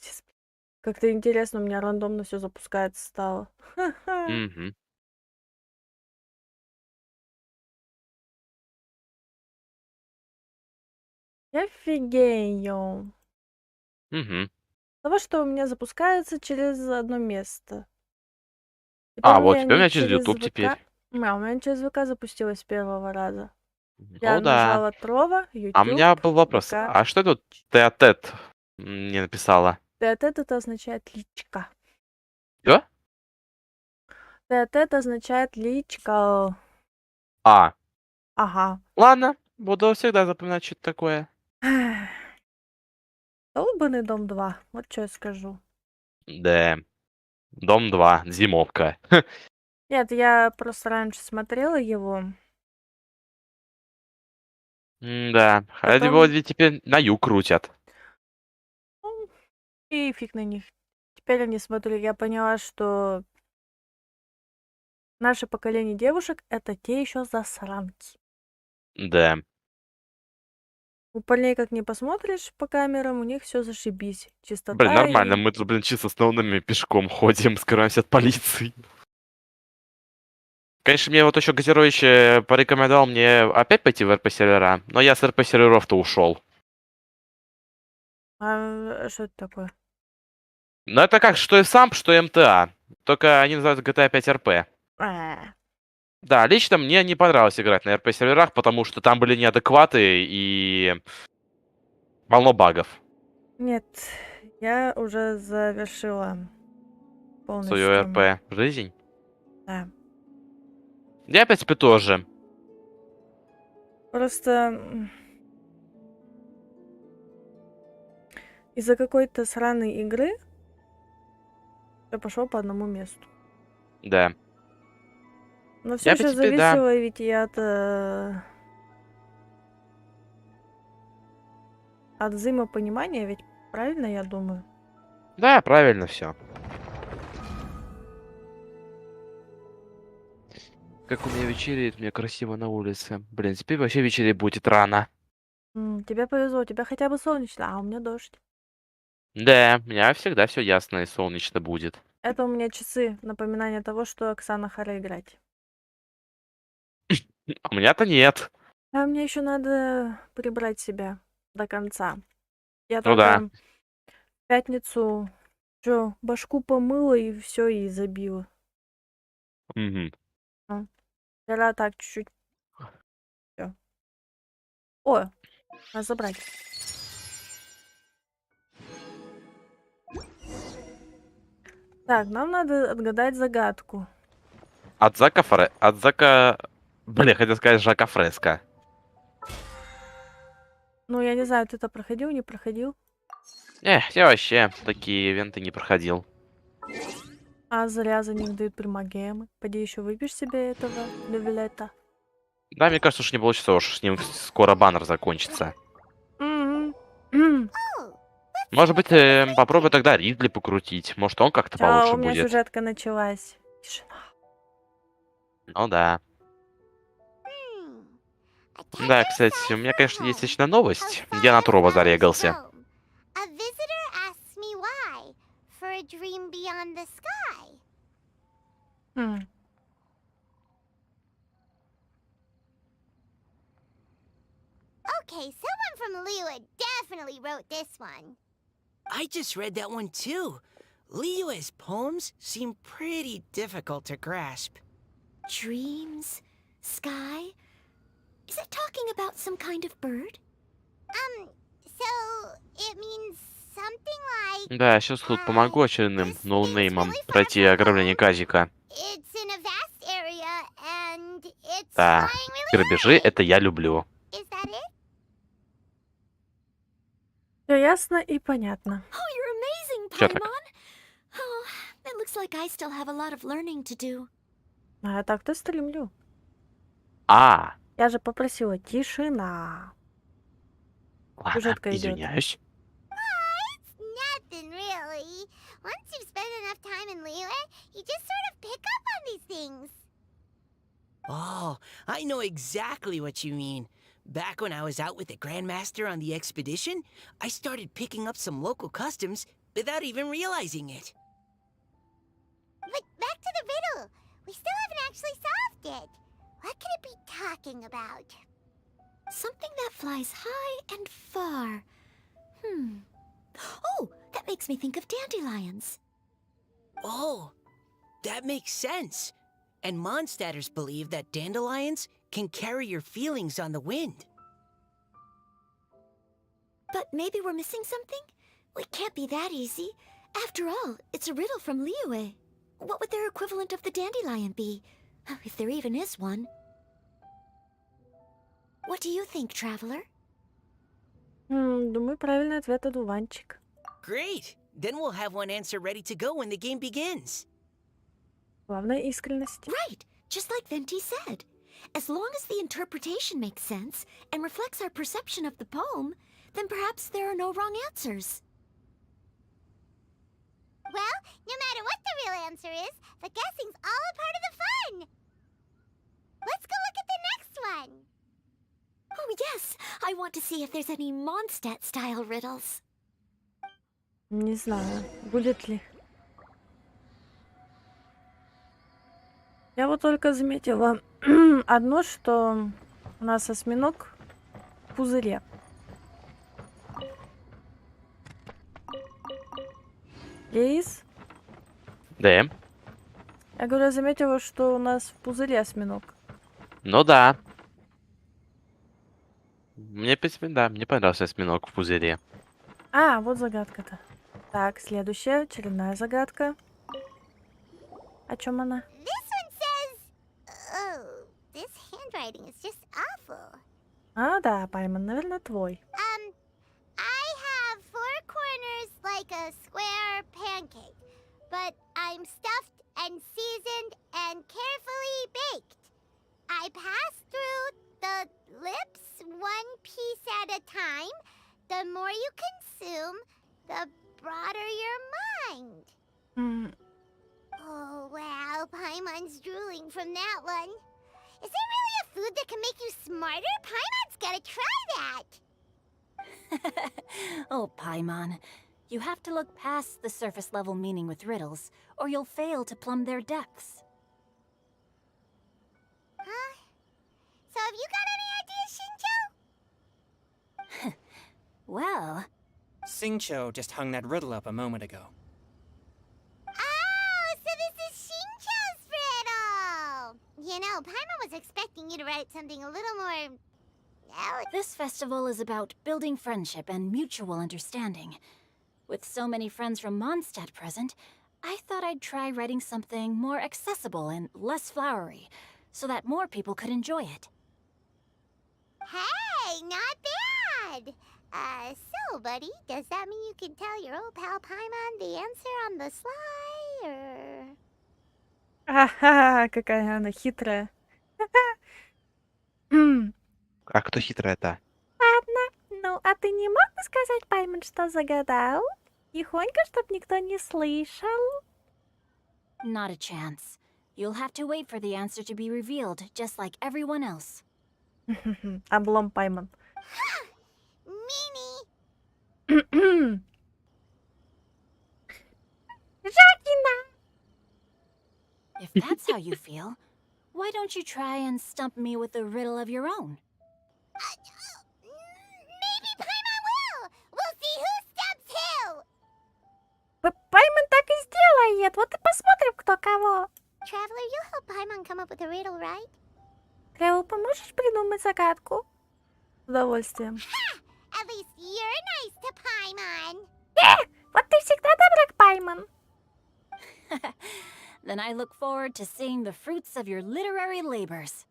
Пиздец. Как-то интересно, у меня рандомно все запускается стало. Ха-ха. Угу. Я офигею. Угу. Того, что у меня запускается через одно место. Теперь А, у вот меня теперь у не меня через через YouTube ВК. теперь. У меня через ВК запустилось с первого раза. Я Ну да. нажала Трова, А у YouTube, меня был вопрос. ВК. А что тут тет-а-тет не написала? Тет это означает личка. Что? Тет означает личка. А, Ага. ладно. Буду всегда запоминать что-то такое. Долбанный дом 2. Вот что я скажу. Да. Дом 2. Зимовка. Нет, я просто раньше смотрела его. Да. А его Потом, ведь теперь на юг крутят. ну, и фиг на них. Теперь я не смотрю. Я поняла, что наше поколение девушек это те еще засранки. Да. У парней как не посмотришь по камерам, у них все зашибись. Блин, Чистота нормально. и... Мы тут, блин, чисто основными пешком ходим, скрываемся от полиции. Конечно, мне вот еще газирующий порекомендовал мне опять пойти в РП-сервера, но я с РП-серверов-то ушел. А что это такое? Ну это как, что САМП, что МТА. Только они называются GTA 5 РП. А, Да, лично мне не понравилось играть на РП-серверах, потому что там были неадекваты и полно багов. Нет, я уже завершила Свое полностью. РП жизнь. Да. Я, в принципе, тоже. Просто из-за какой-то сраной игры я пошел по одному месту. Да. Но все Я, в еще принципе, да. зависело ведь и от взаимопонимания, ведь правильно я думаю? Да, правильно все. Как у меня вечереет, мне красиво на улице. Блин, теперь вообще вечереть будет рано. Тебе повезло, у тебя хотя бы солнечно, а у меня дождь. Да, у меня всегда все ясно и солнечно будет. Это у меня часы напоминания того, что Оксана Хара играть. А у меня-то нет. А мне еще надо прибрать себя до конца. Я Ну да. только в пятницу башку помыла и все, и забила. Мгм. Вчера так чуть-чуть. Всё. О, надо забрать. Так, нам надо отгадать загадку. От Зака Фре... От Зака... Блин, хотел сказать Жака Фреско. Ну, я не знаю, ты это проходил, не проходил? Я вообще такие ивенты не проходил. А зря за них дают примагемы. Пойди еще выпьешь себе этого лювелета. Да, мне кажется, что не получится, уж с ним скоро баннер закончится. Мгм. Может быть, попробуй тогда Ридли покрутить. Может, он как-то Чё, получше у меня будет. сюжетка началась. Тишина. Ну да. Да, кстати, у меня, конечно, есть личная новость. Я на Троба зарегался. A visitor asks me why for a dream beyond the sky. М. Okay, someone from Lua definitely wrote this one. I just read that one too. Liyue's poems seem pretty difficult to grasp. Dreams, sky. Is it talking about some kind of bird? So it means something like Да, сейчас тут помогу очередным this thing's ноунеймам really far пройти from ограбление home. Казика. It's in a vast area and it's Да, flying really грабежи high. это я люблю. Is that it? Все ясно и понятно. Oh, you're amazing, Чё так? Paimon. Oh, it looks like I still have a lot of learning to do. А я так-то стримлю. А, Я же попросила тишина. ладно, Сюжетка идет. извиняюсь. It's nothing really. Once you've spent enough time in Liyue, you just sort of pick up on these things. Oh, I know exactly what you mean. Back when I was out with the Grandmaster on the expedition, I started picking up some local customs without even realizing it. But back to the riddle. We still haven't actually solved it. What could it be talking about? Something that flies high and far. Oh, that makes me think of dandelions. Oh, that makes sense. And Mondstadters believe that dandelions can carry your feelings on the wind. But maybe we're missing something? It can't be that easy. After all, it's a riddle from Liyue. What would their equivalent of the dandelion be? If there even is one. What do you think, traveler? Думаю, правильный ответ одуванчик. Great! Then we'll have one answer ready to go when the game begins. Главное искренность. Right, just like Venti said. As long as the interpretation makes sense and reflects our perception of the poem, then perhaps there are no wrong answers. Well, no matter what the real answer is, the guessing's all a part of the fun. Let's go look at the next one. Oh yes, I want to see if there's any Mondstadt-style riddles. Не знаю, будет ли. Я вот только заметила одно, что у нас осьминог в пузыре. Лейс, Да. я говорю, я заметила, что у нас в пузыре осьминог. Ну да. Мне, в принципе, да, мне понравился осьминог в пузыре. А, вот загадка-то. Так, следующая, очередная загадка. О чем она? This one says... Oh, this handwriting is just awful. А, да, Пайман, наверное, твой. I have 4 corners like a square pancake, but I'm stuffed and seasoned and carefully baked. I pass through the lips one piece at a time. The more you consume, the broader your mind. М, Oh, wow, Paimon's drooling from that one. Is there really a food that can make you smarter? Paimon's gotta try that. Oh, Paimon. You have to look past the surface-level meaning with riddles, or you'll fail to plumb their depths. Huh? So have you got any ideas, Shinjo? Well, Singcho just hung that riddle up a moment ago. Oh, so this is Shincho's riddle! You know, Paimon was expecting you to write something a little more... elegant. this festival is about building friendship and mutual understanding. With so many friends from Mondstadt present, I thought I'd try writing something more accessible and less flowery, so that more people could enjoy it. Hey, not bad! So, buddy, does that mean you can tell your old pal Paimon the answer on the sly, or... Ага, какая она хитрая. М, А кто хитрая-то? Ну, а ты не мог бы сказать, Пайман, что загадал? Тихонько, чтоб никто не слышал. Not a chance. You'll have to wait for the answer to be revealed, just like everyone else. Облом Пайман. Meanie! Жадина! If that's how you feel, why don't you try and stump me with a riddle of your own? Maybe Paimon will! We'll see who stumps who! Пайман так и сделает. Вот и посмотрим, кто кого. Traveler, you'll help Paimon come up with a riddle, right? Тревел, поможешь придумать загадку? С удовольствием. At least you're nice to Paimon. Вот ты всегда добра к Пайман. Then I look forward to seeing the fruits of your literary labors.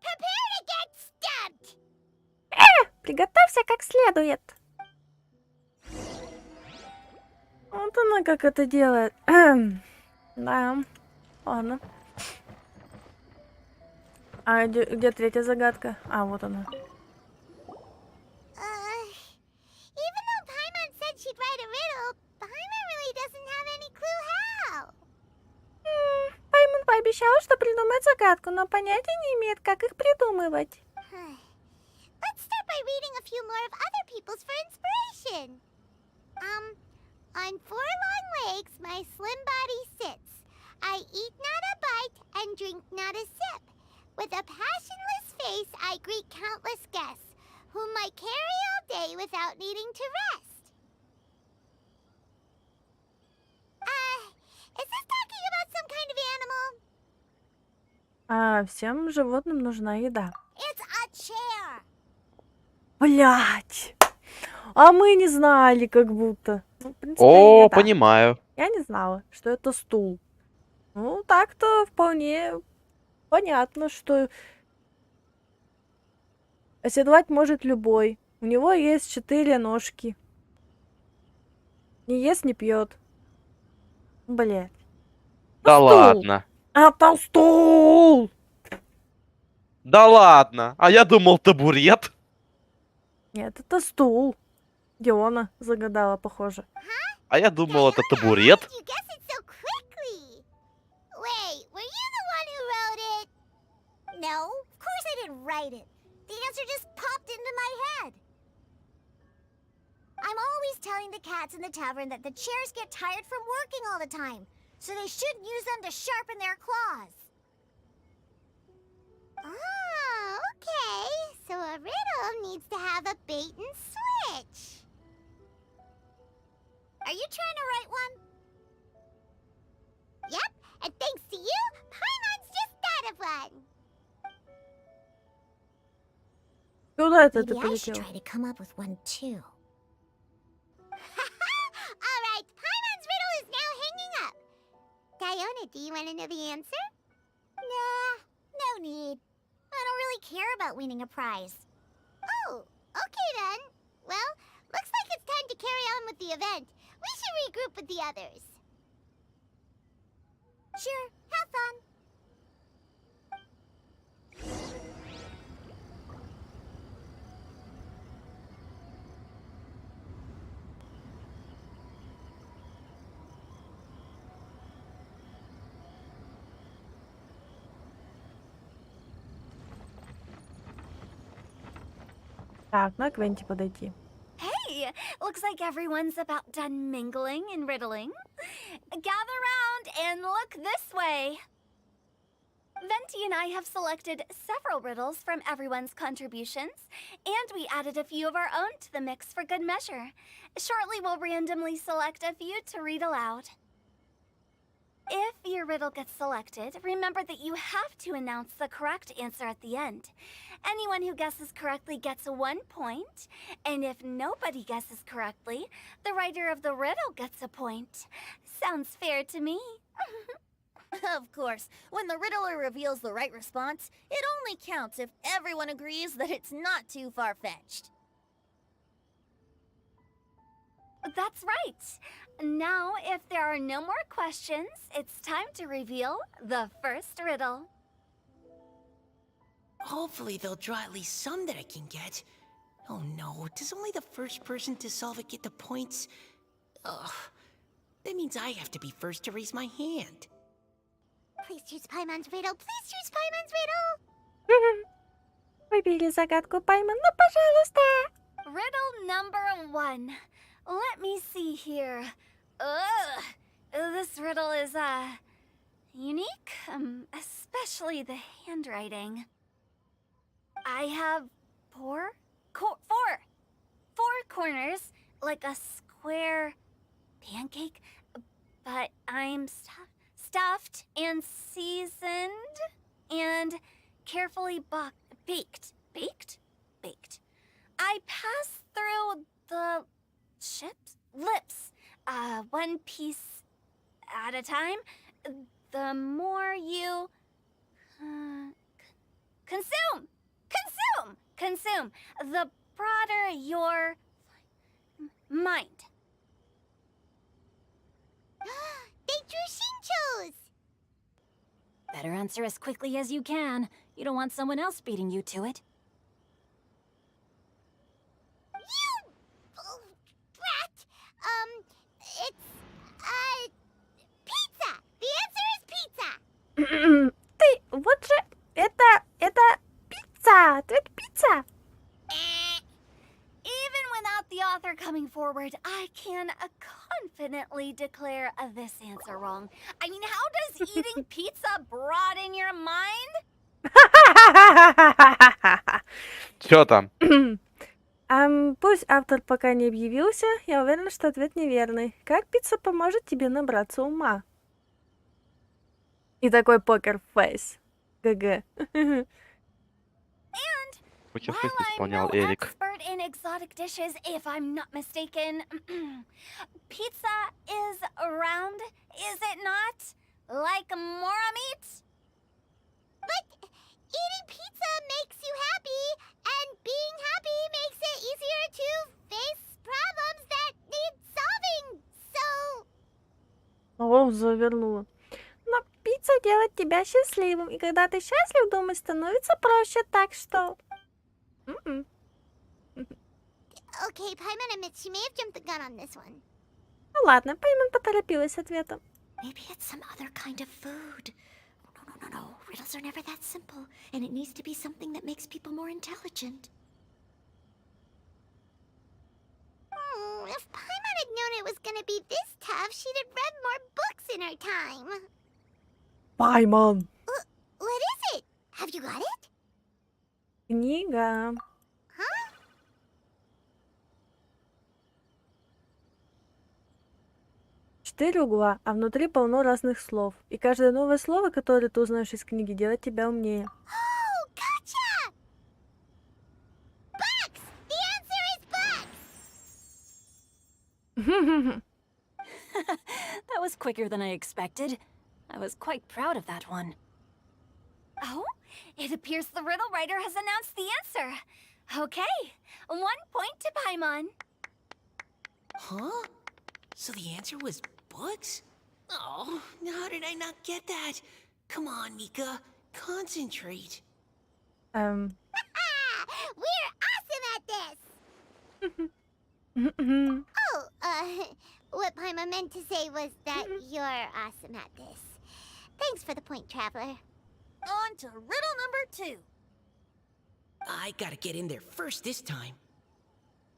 Prepare to get stumped! Приготовься как следует. Вот она как это делает. Да, ладно. А где третья загадка? А, вот она. Even though Paimon said she'd write a riddle, Paimon really doesn't have any clue how. Пайман пообещала обещала, что придумает загадку, но понятия не имеет, как их придумывать. Let's start by reading a few more of other people's for inspiration. On four long legs, my slim body sits. I eat not a bite and drink not a sip. With a passionless face, I greet countless guests, whom I carry all day without needing to rest. Is this talking about some kind of animal? А всем животным нужна еда. It's a chair. Блять! А мы не знали, как будто. Ну, в принципе, О, еда. понимаю. Я не знала, что это стул. Ну, так-то вполне понятно, что оседлать может любой. У него есть 4 ножки. Не ест, не пьет. Блять. Да стул. ладно. Это стул! Да ладно. А я думал табурет. Нет, это стул. Диона загадала, похоже. А я думал, это табурет. You guess it so quickly. Wait, were you the one who wrote it? No, of course I didn't write it. The answer just popped into my head. I'm always telling the cats in the tavern that the chairs get tired from working all the time, so they shouldn't use them to sharpen their claws. Oh, okay. So a riddle needs to have a bait and switch. Are you trying to write one? Yep, and thanks to you, Paimon's just thought of one. Куда это ты Maybe I should полетел? try to come up with one too. All right, Paimon's riddle is now hanging up. Diona, do you want to know the answer? Nah, no need. I don't really care about winning a prize. Oh, okay then. Well, looks like it's time to carry on with the event. We should regroup with the others. Sure, have fun. Так, на Квенти подойти. Hey, looks like everyone's about done mingling and riddling. Gather round and look this way. Venti and I have selected several riddles from everyone's contributions, and we added a few of our own to the mix for good measure. Shortly, we'll randomly select a few to read aloud. If your riddle gets selected, remember that you have to announce the correct answer at the end. Anyone who guesses correctly gets 1 point, and if nobody guesses correctly, the writer of the riddle gets a point. Sounds fair to me. Of course, when the riddler reveals the right response, it only counts if everyone agrees that it's not too far-fetched. That's right. Now, if there are no more questions, it's time to reveal the first riddle. Hopefully they'll draw at least some that I can get. Oh no, does only the first person to solve it get the points? Ugh. That means I have to be first to raise my hand. Please choose Paimon's riddle. Please choose Paimon's riddle. Выбери загадку, Пайман, ну, пожалуйста. Riddle number 1. Let me see here. This riddle is, unique, especially the handwriting. I have four corners, like a square pancake, but I'm stuffed and seasoned and carefully baked. I pass through the lips, one piece at a time. The more you consume, the broader your mind. They drew Shinchos. Better answer as quickly as you can. You don't want someone else beating you to it. You brat. It's pizza. The answer is pizza. for coming forward. I can confidently declare this answer wrong. I mean, how does eating pizza broaden your mind? Чё там? Пусть автор пока не объявился, я уверена, что ответ неверный. Как пицца поможет тебе набраться ума? И такой покер-фейс. ГГ. Покерфейс While I'm исполнял no Эрик. expert in exotic dishes, if I'm not mistaken, pizza is round, is it not? Like mora meat? But eating pizza makes you happy, and being happy makes it easier to face problems that need solving. So, О, завернула. Но пицца делает тебя счастливым, и когда ты счастлив, думать становится проще, так что... М-м. okay, Paimon admits she may have jumped the gun on this one. Ну ладно, Пейман поторопилась с ответом. Maybe it's some other kind of food. No. Riddles are never that simple, and it needs to be something that makes people more intelligent. If Paimon had known it was gonna be this tough, she'd have read more books in her time. Пайман. What is it? Have you got it? Книга. Huh? 4 угла, а внутри полно разных слов. И каждое новое слово, которое ты узнаешь из книги, делает тебя умнее. Oh, gotcha! Bucks! The answer is bucks! That was quicker than I expected. I was quite proud of that one. Oh, it appears the riddle writer has announced the answer. Okay, 1 point to Paimon. Huh? So the answer was books? Oh, how did I not get that? Come on, Mika. Concentrate. We're awesome at this! What Paimon meant to say was that you're awesome at this. Thanks for the point, Traveler. On to riddle number 2. I gotta get in there first this time.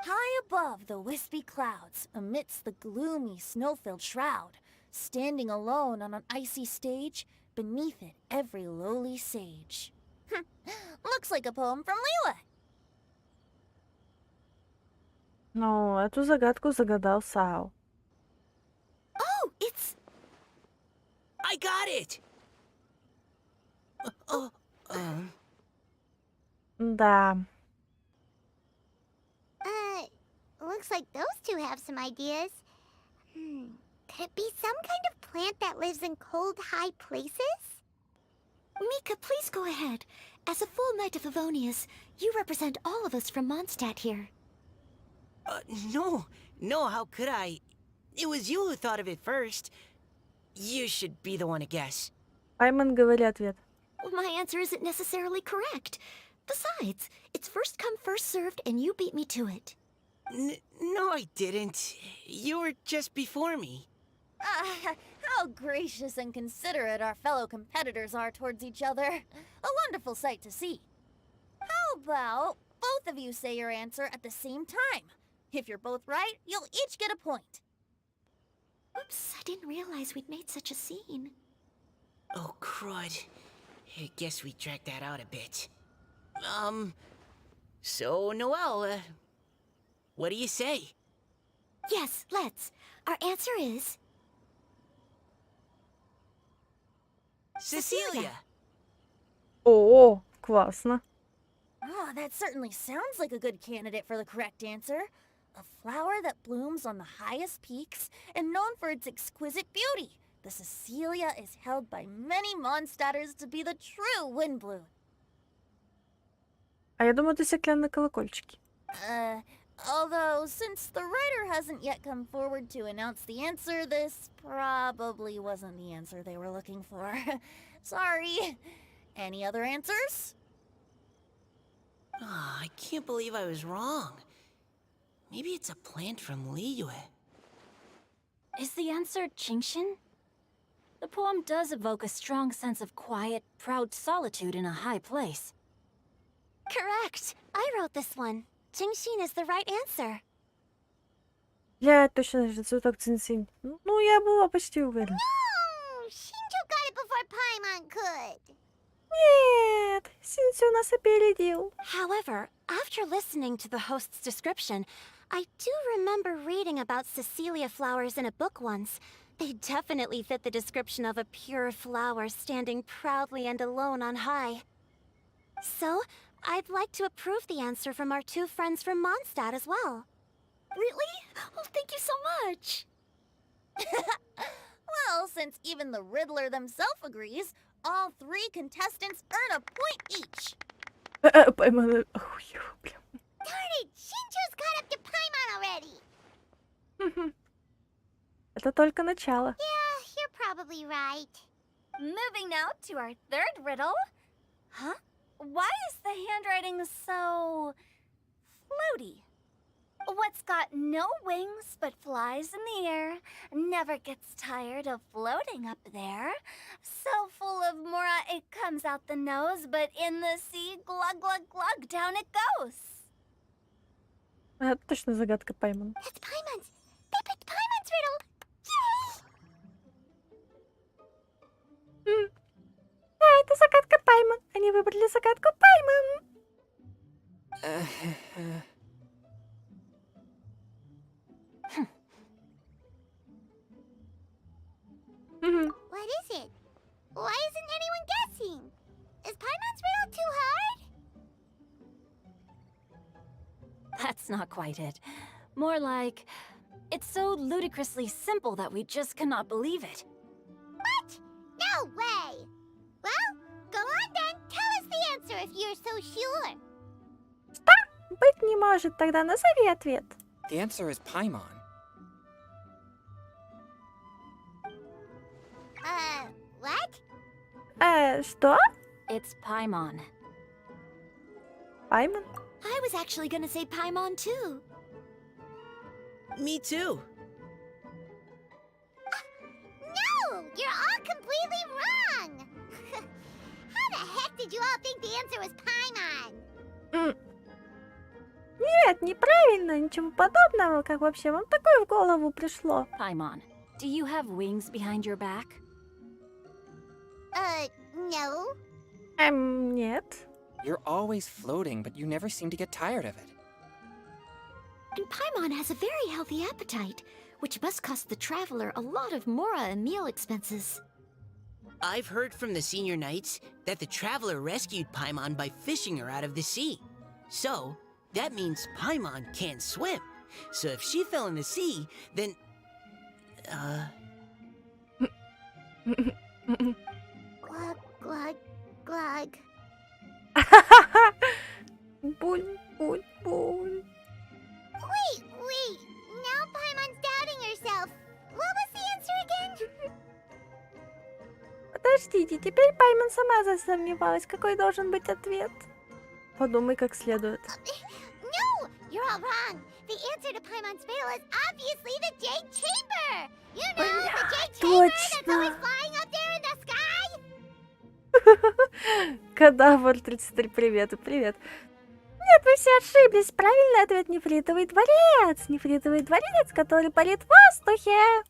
High above the wispy clouds, amidst the gloomy snow-filled shroud, standing alone on an icy stage, beneath it every lowly sage. Looks like a poem from Liyue. Ну, эту загадку загадал Сао. Oh, it's... I got it! Да. Looks like those two have some ideas. Could it be some kind of plant that lives in cold, high places? Mika, please go ahead. As a full Knight of Favonius, you represent all of us from Mondstadt here. No, how could I? It was you who thought of it first. You should be the one to guess. Пайман, говори ответ. My answer isn't necessarily correct. Besides, it's first come, first served, and you beat me to it. No, I didn't. You were just before me. How gracious and considerate our fellow competitors are towards each other. A wonderful sight to see. How about both of you say your answer at the same time? If you're both right, you'll each get a point. Oops, I didn't realize we'd made such a scene. Oh, crud. I guess we dragged that out a bit. So, Noelle, what do you say? Yes, let's. Our answer is... Cecilia! О, классно. Oh, that certainly sounds like a good candidate for the correct answer. A flower that blooms on the highest peaks and known for its exquisite beauty. The Cecilia is held by many Mondstadters to be the true windbloom. А я думаю, это стеклянные колокольчики. Although, since the writer hasn't yet come forward to announce the answer, this probably wasn't the answer they were looking for. Sorry. Any other answers? Oh, I can't believe I was wrong. Maybe it's a plant from Liyue. Is the answer Genshin? The poem does evoke a strong sense of quiet, proud solitude in a high place. Correct. I wrote this one. Genshin is the right answer. Бля, точно же цветок цинцинь. Ну, я была почти уверена. No! Shinjo got it before Paimon could. Нет, Синси нас опередил. However, after listening to the host's description, I do remember reading about Cecilia flowers in a book once. They definitely fit the description of a pure flower standing proudly and alone on high. So, I'd like to approve the answer from our two friends from Mondstadt as well. Really? Oh, thank you so much. Well, since even the Riddler themselves agrees, all 3 contestants earn a point each. Поймала. Ой, бля. Darn it! Shinjo's caught up to Paimon already. Это только начало. Yeah, you're probably right. Moving now to our third riddle. Huh? Why is the handwriting so floaty? What's got no wings but flies in the air, never gets tired of floating up there. So full of mora it comes out the nose, but in the sea, glug glug glug, down it goes. Это точно загадка Пайман. That's Paimon's. They picked Paimon's riddle. Yay! Да, это загадка Пайман. Они выбрали загадку Пайман. What is it? Why isn't anyone guessing? Is Paimon's riddle too hard? That's not quite it. More like, it's so ludicrously simple that we just cannot believe it. What? No way! Well, go on then. Tell us the answer if you're so sure. Быть не может. Тогда назови ответ. The answer is Paimon. What? Что? It's Paimon. Пайман? I was actually gonna say Paimon too. Me too. No! You're all completely wrong! How the heck did you all think the answer was Paimon? Нет, неправильно. Ничего подобного. Как вообще вам такое в голову пришло? Paimon, do you have wings behind your back? No. Нет. You're always floating, but you never seem to get tired of it. And Paimon has a very healthy appetite, which must cost the traveler a lot of mora and meal expenses. I've heard from the senior knights that the traveler rescued Paimon by fishing her out of the sea. So, that means Paimon can't swim. So if she fell in the sea, then... Glug, glug, glug. Буль, буль, буль. Wait. Now Paimon's doubting herself. What was the answer again? Подождите, теперь Пайман сама засомневалась, какой должен быть ответ. Подумай как следует. No! You're all wrong. The answer to Paimon's riddle is obviously the Jade Chamber. You know, the Jade Chamber that's always flying up there in the sky? Кадавр 33, привет. Нет, вы все ошиблись. Правильный ответ — нефритовый дворец. Нефритовый дворец, который парит в воздухе.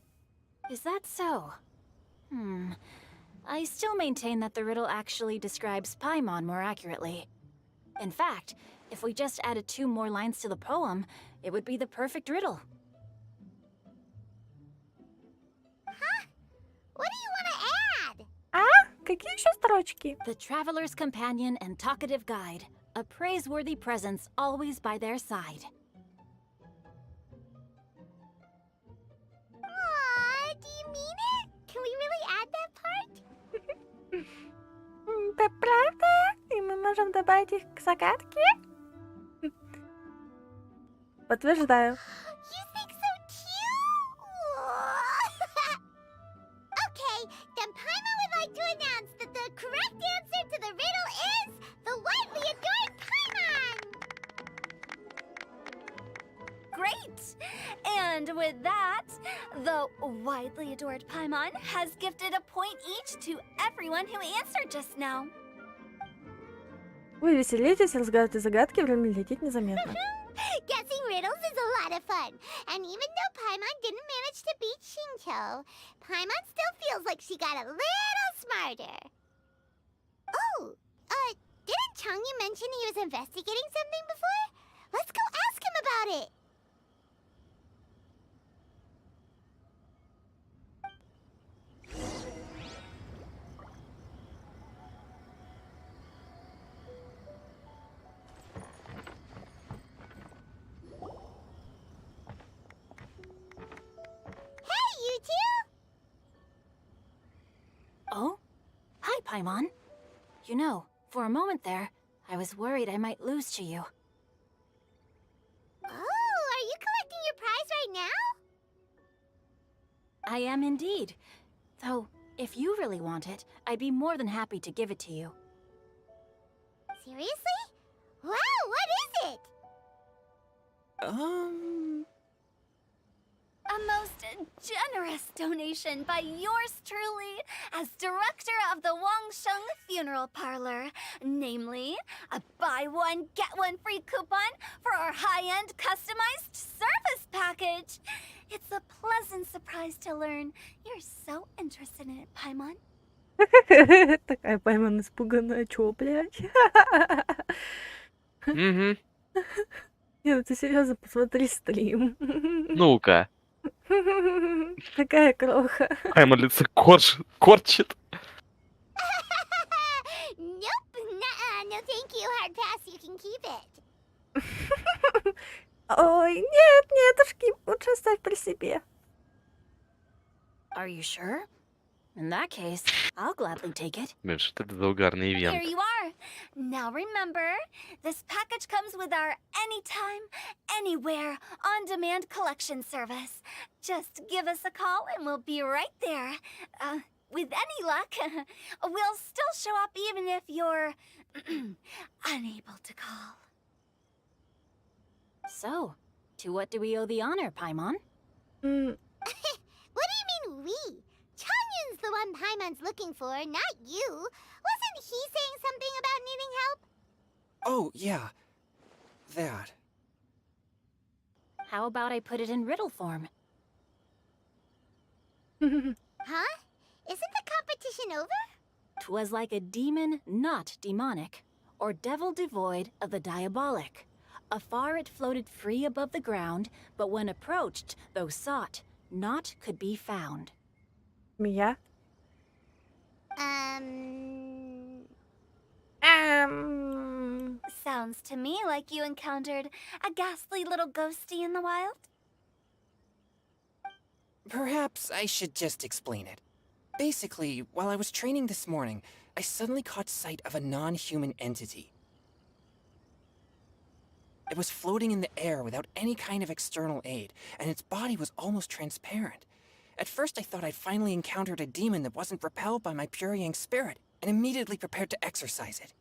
Is that so? I still maintain that the riddle actually describes Paimon more accurately. In fact, if we just added 2 more lines to the poem, it would be the perfect riddle. What do you want to add? А? Какие еще строчки? The traveler's companion and talkative guide, a praiseworthy presence always by their side. Aw, do you mean it? Can we really add that part? Это правда? И мы можем добавить их к загадке? Подтверждаю. You think so too? Okay, then Paimon would like to announce that the correct answer to the riddle is the widely adored Paimon! Great! And with that, the widely adored Paimon has gifted a point each to everyone who answered just now. Вы веселитесь, разгадываете загадки, время летит незаметно. Guessing riddles is a lot of fun. And even though Paimon didn't manage to beat Shinto, Paimon still feels like she got a little smarter. Oh, didn't Changyu mention he was investigating something before? Let's go ask him about it. Hey, you two! Oh? Hi, Paimon. You know, for a moment there, I was worried I might lose to you. Oh, are you collecting your prize right now? I am indeed. Though, if you really want it, I'd be more than happy to give it to you. Seriously? Wow, what is it? A most generous donation by yours truly as director of the Wangsheng Funeral Parlor. Namely, a buy one, get one free coupon for our high-end customized service package. It's a pleasant surprise to learn you're so interested in it, Paimon. Такая Пайман испуганная. Чё, блядь? Угу. Не, ну ты серьезно, посмотри стрим. Ну-ка. Такая кроха. Прямо лицо корчит. Nope, nuh-uh, no thank you, hard pass, you can keep it. Ой, нет, нетушки, лучше оставь при себе. Are you sure? In that case, I'll gladly take it. Блин, что это за угарный Here ивент? you are. Now remember, this package comes with our anytime, anywhere, on-demand collection service. Just give us a call and we'll be right there. With any luck, we'll still show up even if you're unable to call. So, to what do we owe the honor, Paimon? What do you mean we? Changyun's the one Paimon's looking for, not you. Wasn't he saying something about needing help? Oh, yeah. That. How about I put it in riddle form? Huh? Isn't the competition over? 'Twas like a demon not demonic, or devil devoid of the diabolic. Afar it floated free above the ground, but when approached, though sought, naught could be found. Мия? Sounds to me like you encountered a ghastly little ghosty in the wild. Perhaps I should just explain it. Basically, while I was training this morning, I suddenly caught sight of a non-human entity. It was floating in the air without any kind of external aid, and its body was almost transparent. At first I thought I'd finally encountered a demon that wasn't repelled by my pure yang spirit, and immediately prepared to exorcise it.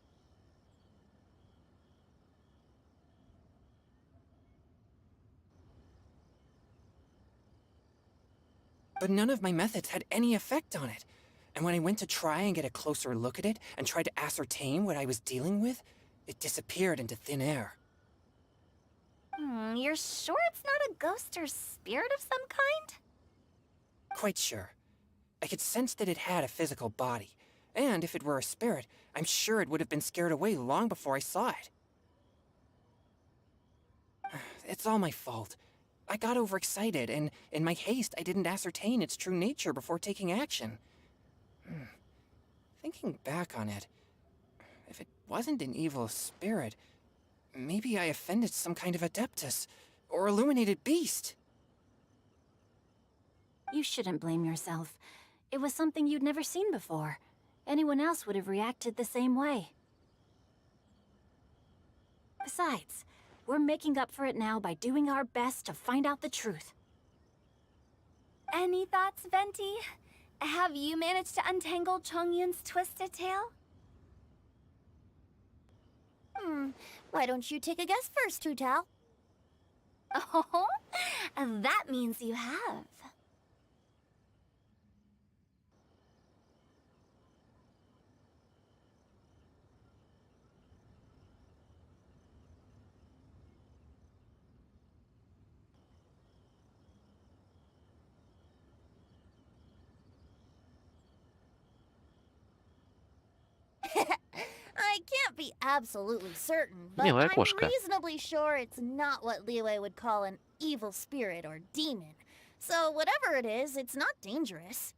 But none of my methods had any effect on it. And when I went to try and get a closer look at it and tried to ascertain what I was dealing with, it disappeared into thin air. You're sure it's not a ghost or spirit of some kind? Quite sure. I could sense that it had a physical body. And if it were a spirit, I'm sure it would have been scared away long before I saw it. It's all my fault. I got overexcited, and in my haste, I didn't ascertain its true nature before taking action. Thinking back on it, if it wasn't an evil spirit, maybe I offended some kind of adeptus, or illuminated beast. You shouldn't blame yourself. It was something you'd never seen before. Anyone else would have reacted the same way. Besides, we're making up for it now by doing our best to find out the truth. Any thoughts, Venti? Have you managed to untangle Chongyun's twisted tail? Why don't you take a guess first, Hu Tao? Oh, that means you have. I can't be absolutely certain, but Милая I'm кошка. reasonably sure it's not what Liyue would call an evil spirit or demon. So whatever it is, it's not dangerous.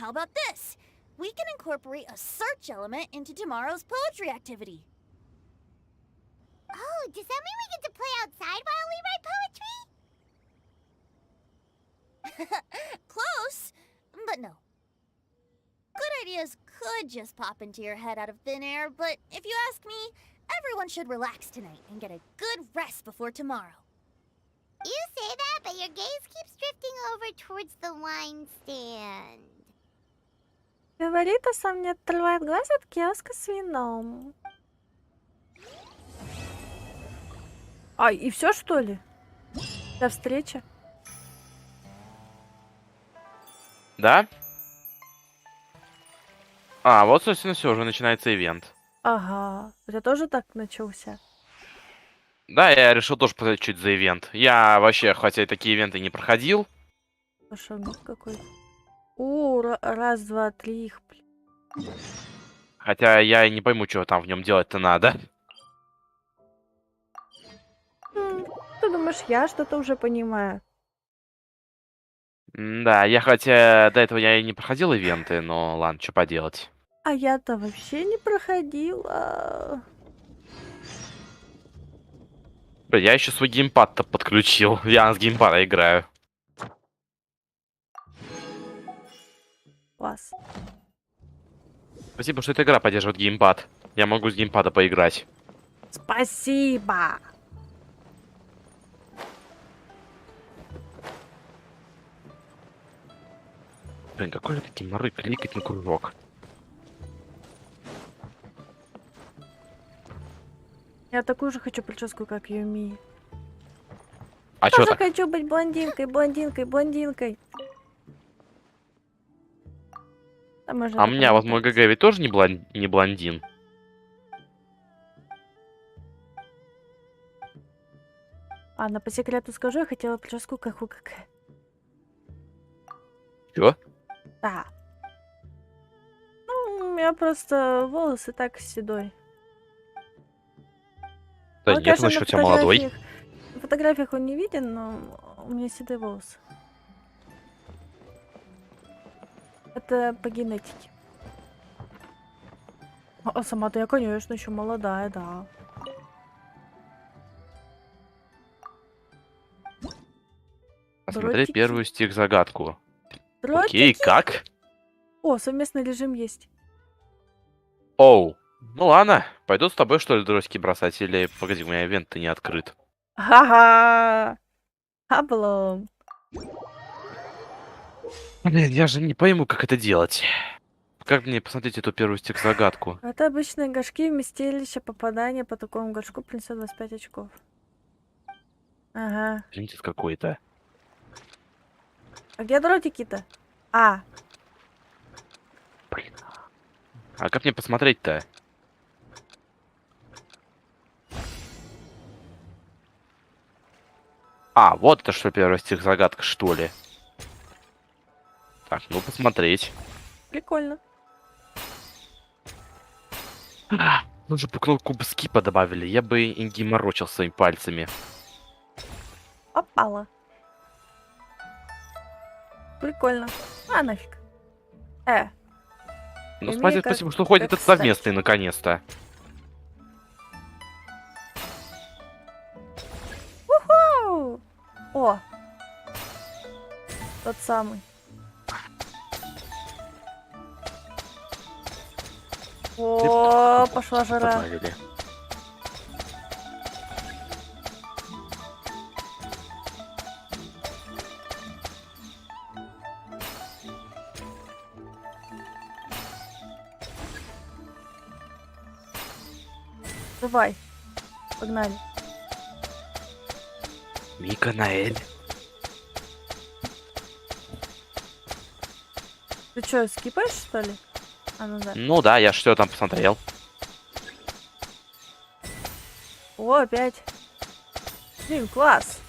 How about this? We can incorporate a search element into tomorrow's poetry activity. Oh, does that mean we get to play outside while we write poetry? Close, but no. Good ideas could just pop into your head out of thin air, but if you ask me, everyone should relax tonight and get a good rest before tomorrow. You say that, but your gaze keeps drifting over towards the wine stand. Говорит, а сам не отрывает глаз от киоска с вином. А, и все, что ли? До встречи. Да? А, вот, собственно, все, уже начинается ивент. Ага. У тебя тоже так начался? Да, я решил тоже посмотреть чуть за ивент. Я вообще, хотя и такие ивенты не проходил. Пошел миг какой-то. Раз, два, три их, блин. Хотя я и не пойму, что там в нем делать-то надо. Ты думаешь, я что-то уже понимаю? Да, я хотя до этого я и не проходил ивенты, но ладно, что поделать. А я-то вообще не проходила. Блин, я еще свой геймпад-то подключил. Я с геймпада играю. Класс. Спасибо, что эта игра поддерживает геймпад. Я могу с геймпада поиграть. Спасибо. Блин, какой же такой геморрой кликать на кружок. Я такую же хочу прическу, как Юми. А чё Тоже так? хочу быть блондинкой, блондинкой, блондинкой. А, можно А у меня вот мой промотать. ГГ ведь тоже не блондин. Ладно, по секрету скажу, я хотела прическу, как у ГГ. Чё? Да. Ну, у меня просто волосы так седой. Да Он, нет, конечно, он еще у тебя молодой. На фотографиях он не виден, но у меня седые волосы. Это по генетике. А сама-то я, конечно, еще молодая, да. Посмотреть Дротики. первую стих-загадку. Окей, Дротики. как? О, совместный режим есть. Оу. Ну ладно, пойду с тобой, что ли, дротики бросать, или... Погоди, у меня ивент-то не открыт. Ха-ха! Облом. Блин, я же не пойму, как это делать. Как мне посмотреть эту первую стих-загадку? Это обычные горшки вместилища. Попадание по такому горшку принесет 25 очков. Ага. Принтер какой-то. А где дротики-то? А, Блин. А как мне посмотреть-то? А, вот это что, первая стих-загадка, что ли? Так, ну посмотреть. прикольно. Ну же, кнопку скипа добавили, я бы и не морочил своими пальцами. Попало. Прикольно. А, нафиг. Ну, Имею спасибо, как- что ходит как этот совместный, кстати. наконец-то. Уху! О! Тот самый. О, пошла жара. Добавили. Давай. Погнали. Мика Наэль. Ты что, скипаешь, что ли? А, ну да. Ну да, я что там посмотрел. О, опять. Блин, класс.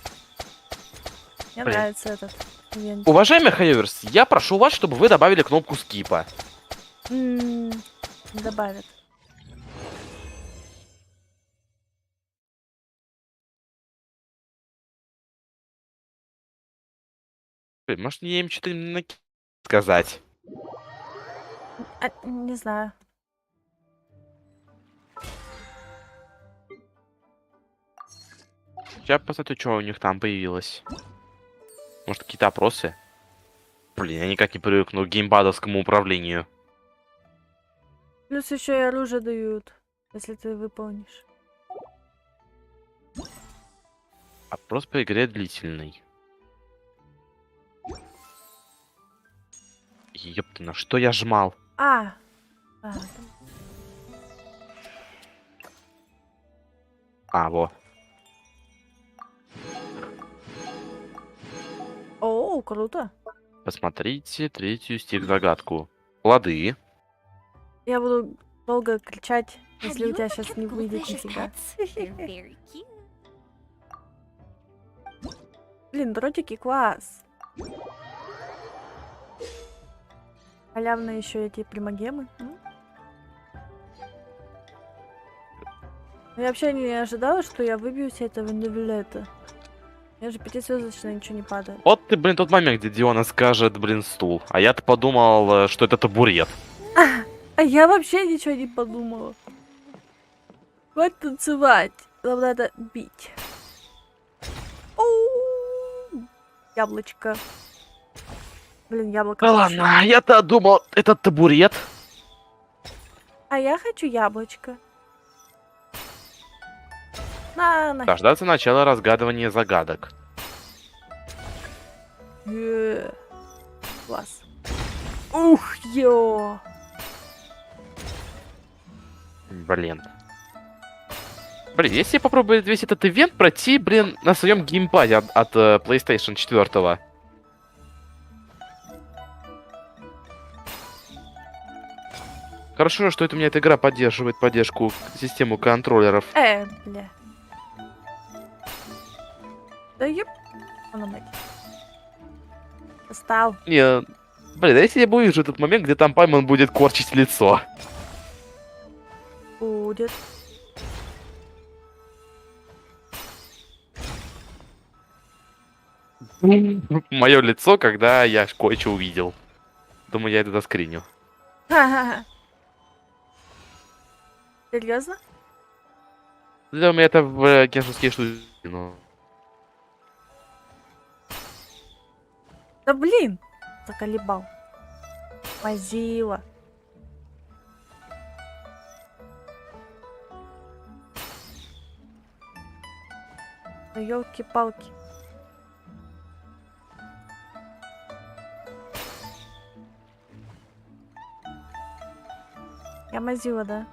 Мне Блин. нравится этот. ивенте. Уважаемый Хайоверс, я прошу вас, чтобы вы добавили кнопку скипа. Добавят. Блин, может, мне им что-то сказать? Не знаю. Сейчас посмотрю, что у них там появилось. Может, какие-то опросы? Блин, я никак не привыкну к геймпадовскому управлению. Плюс еще и оружие дают, если ты выполнишь. Опрос по игре длительный. Ёпта, на что я жмал? Там. Во. О, круто. Посмотрите третью стих-загадку. Плоды. Я буду долго кричать, Have если у you тебя ever сейчас kept не выйдет goldfish as нифига. pets? They're very cute. Блин, дротики класс. Халявные еще эти примагемы. Я вообще не ожидала, что я выбьюсь этого нивелета. Я же 5-звездочная, ничего не падает. Вот ты, блин, тот момент, где Диона скажет, блин, стул. А я-то подумал, что это табурет. А я вообще ничего не подумала. Хватит танцевать. Главное это бить. Оу! Яблочко. Блин, яблоко. Да хочу. ладно, я-то думал, это табурет. А я хочу яблочко. На. Дождаться начала разгадывания загадок. Класс. Ух, ё. Блин. Блин, если я попробую весь этот ивент пройти, блин, на своем геймпаде от PlayStation 4. Хорошо, что это у меня эта игра поддерживает поддержку систему контроллеров. Бля. Да еб... Она мать. Достал. Не, блин, а если я увижу этот момент, где там Паймон будет корчить лицо? Будет. Мое лицо, когда я кое-что увидел. Думаю, я это доскриню. Ха-ха-ха. Серьезно? Для меня это в геншинские штуки. Ну. Да блин! Заколебал. Мазила. Ну ёлки-палки. Я мазила, да?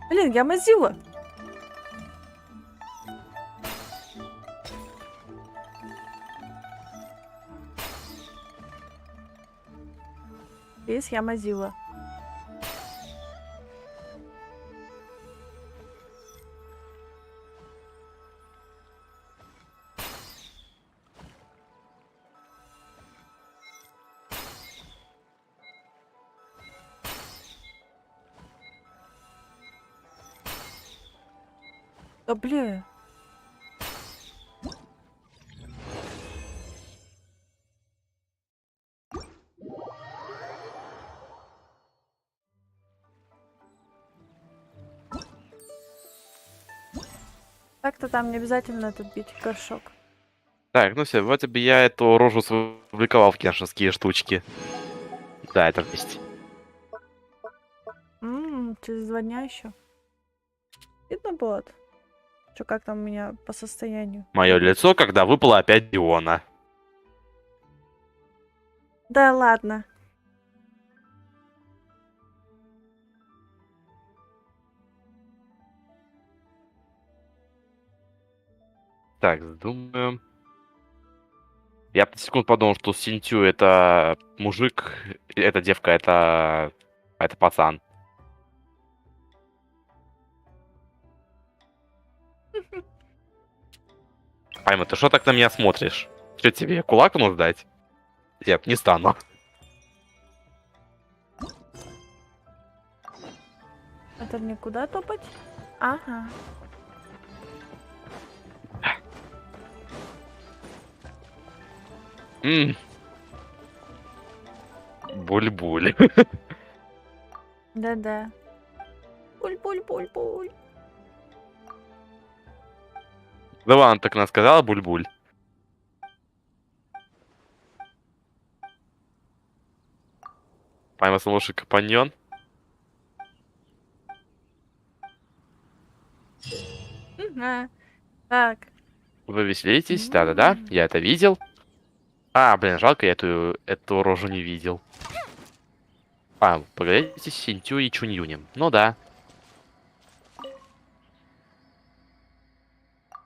Блин, я мазила. Здесь я мазила. Да бля. Так-то там не обязательно этот бить горшок. Так, ну все, вот тебе я эту рожу опубликовал в геншинские штучки. Да, это есть. Через 2 дня еще. Видно будет? Что как там у меня по состоянию? Мое лицо, когда выпала опять Диона. Да ладно. Так, думаю. Я на секунду подумал, что Синтю это мужик, эта девка это пацан. Пайма, ты что так на меня смотришь? Что тебе, кулак в нос дать? Нет, не стану. Это мне куда топать? Ага. М. Буль-буль. Да-да. Буль-буль-буль-буль. Да ладно, так она сказала буль-буль. Пайма лучший компаньон. Ага. Так. Вы веселитесь? Да-да-да, я это видел. А, блин, жалко, я эту рожу не видел. А, погодите, с Синтю и Чуньюнем. Ну да.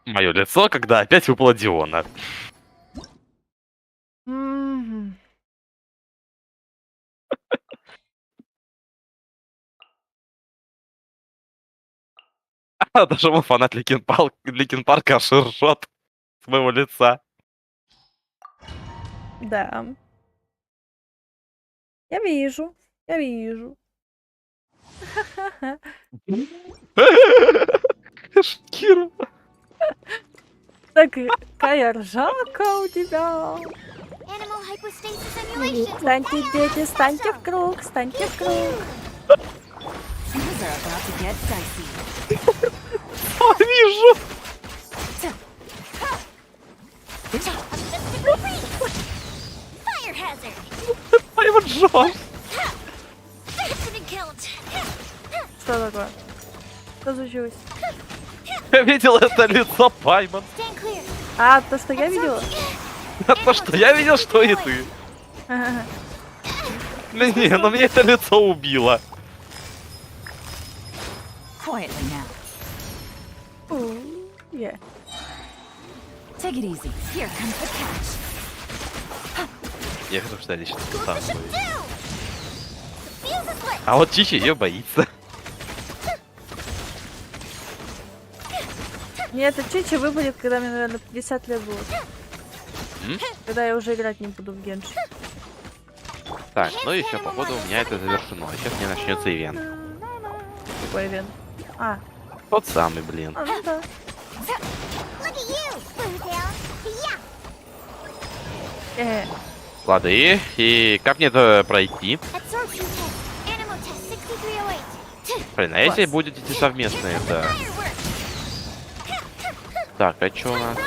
Мое лицо, когда опять выпала Диона. Мгм. Даже мой фанат Линкин Парка аж ржет с моего лица. Да. Я вижу. Я вижу. Шкира. Такая ржака у тебя. Animal hypostasis simulation. Станьте, дети, станьте в круг, станьте в круг. Things are about to get dicey. Вижу. Fire hazard. Пайма ржет. Accident killed. Что такое? Что случилось? Я видел это лицо Пайма. Stand clear. А, то, что я видела? То, что я видел, что и ты. Не, но мне это лицо убило. Quietly now. Yeah. Take it easy. Here comes the catch. Я хочу, что я лично сам Ship боюсь. down. The fuse is lit. А вот Чичи ее боится. Нет, это Чичи выпадет, когда мне, наверное, 50 лет будет. М? Когда я уже играть не буду в Геншин. Так, ну и все, походу у меня это завершено. Сейчас мне начнется ивент. Какой ивент? А, Тот самый, блин. ну да. Look at you, Blue Tail. Yeah. Ладно, и как мне это пройти? Absorption test. Animal test 6308. Блин, а если будет идти совместно это? Fireworks. Так, а что у нас?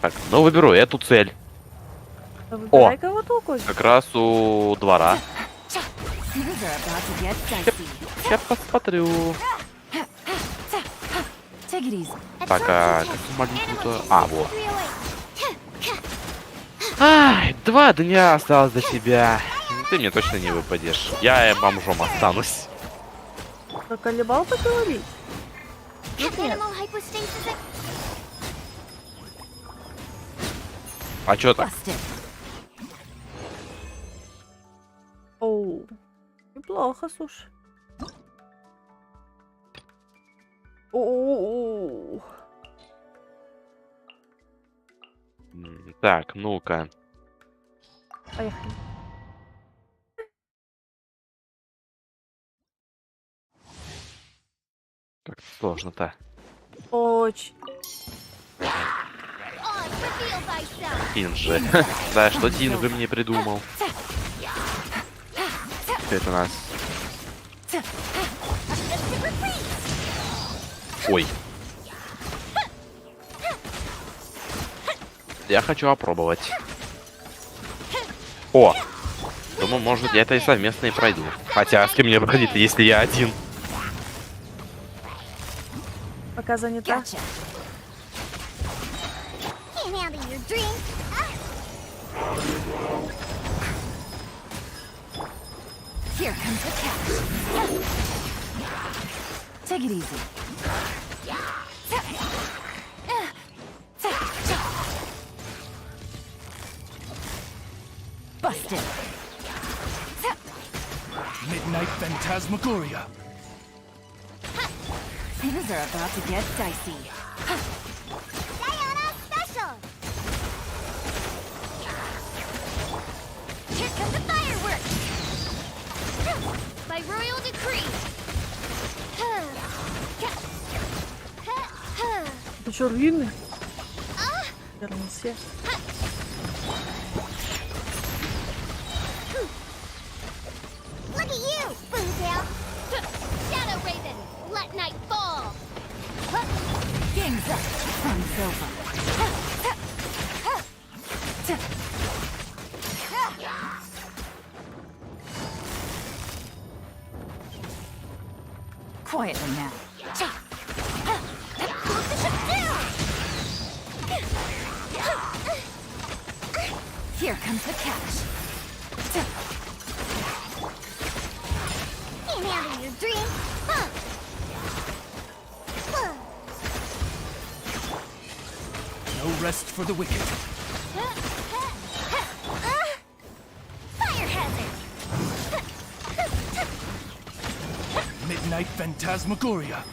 Так, ну выберу эту цель. Выбирай кого-то укусить. Как раз у двора. Things are about to get dicey. Я посмотрю. Take it easy. Так, а как маленькую-то... А, вот. Ай, 2 дня осталось до тебя. Ты мне точно не выпадешь. Я бомжом останусь. Заколебал поговорить? Нет. Animal hypostasis. А чё так? Busted. Оу. Неплохо, слушай. Оу. Так, ну-ка. Поехали. Как сложно-то. Очень. On, reveal thyself. Тинжи. Да, что Тинжи мне придумал? Это у нас... Ой. Я хочу опробовать. О! Думаю, может, я это и совместно и пройду. Хотя, с кем мне проходить, если я один? Пока занята. Gotcha. Can't handle your drink. Here comes the catch. Take it easy. Busted. Midnight Phantasmagoria. Things are about to get dicey. Diana Special! Here come the fireworks! By royal decree! Ты что, руины? Верно, все. Look at you, Spoontail! Shadow Raven, let night fall! Game's up. Fun's over. Quietly now. Here comes the catch. Can't handle your dream, huh? No rest for the wicked. Fire hazard! Midnight Phantasmagoria.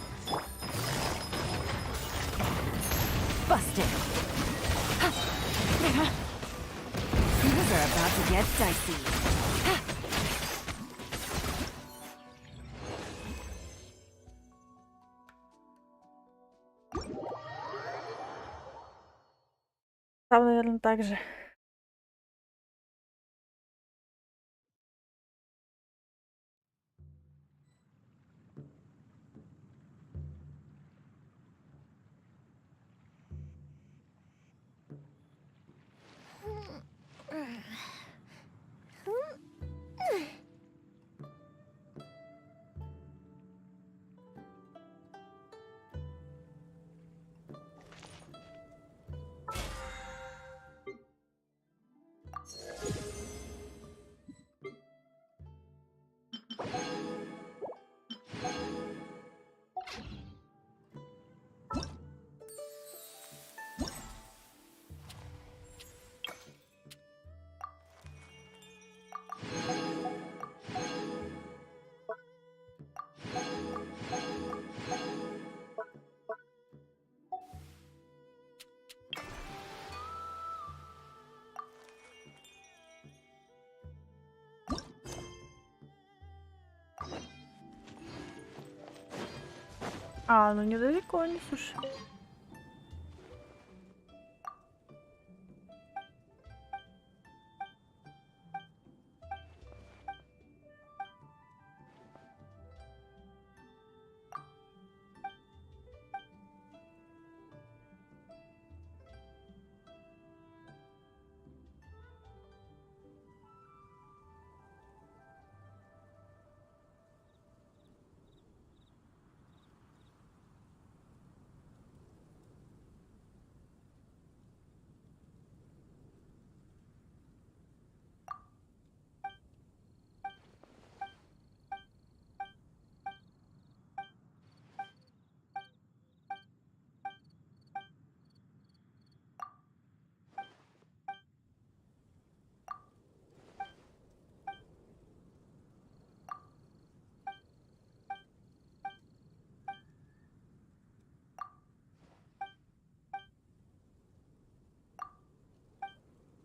Busted. Things are about to get dicey. Там, наверное, так же. А, ну недалеко, не слушай.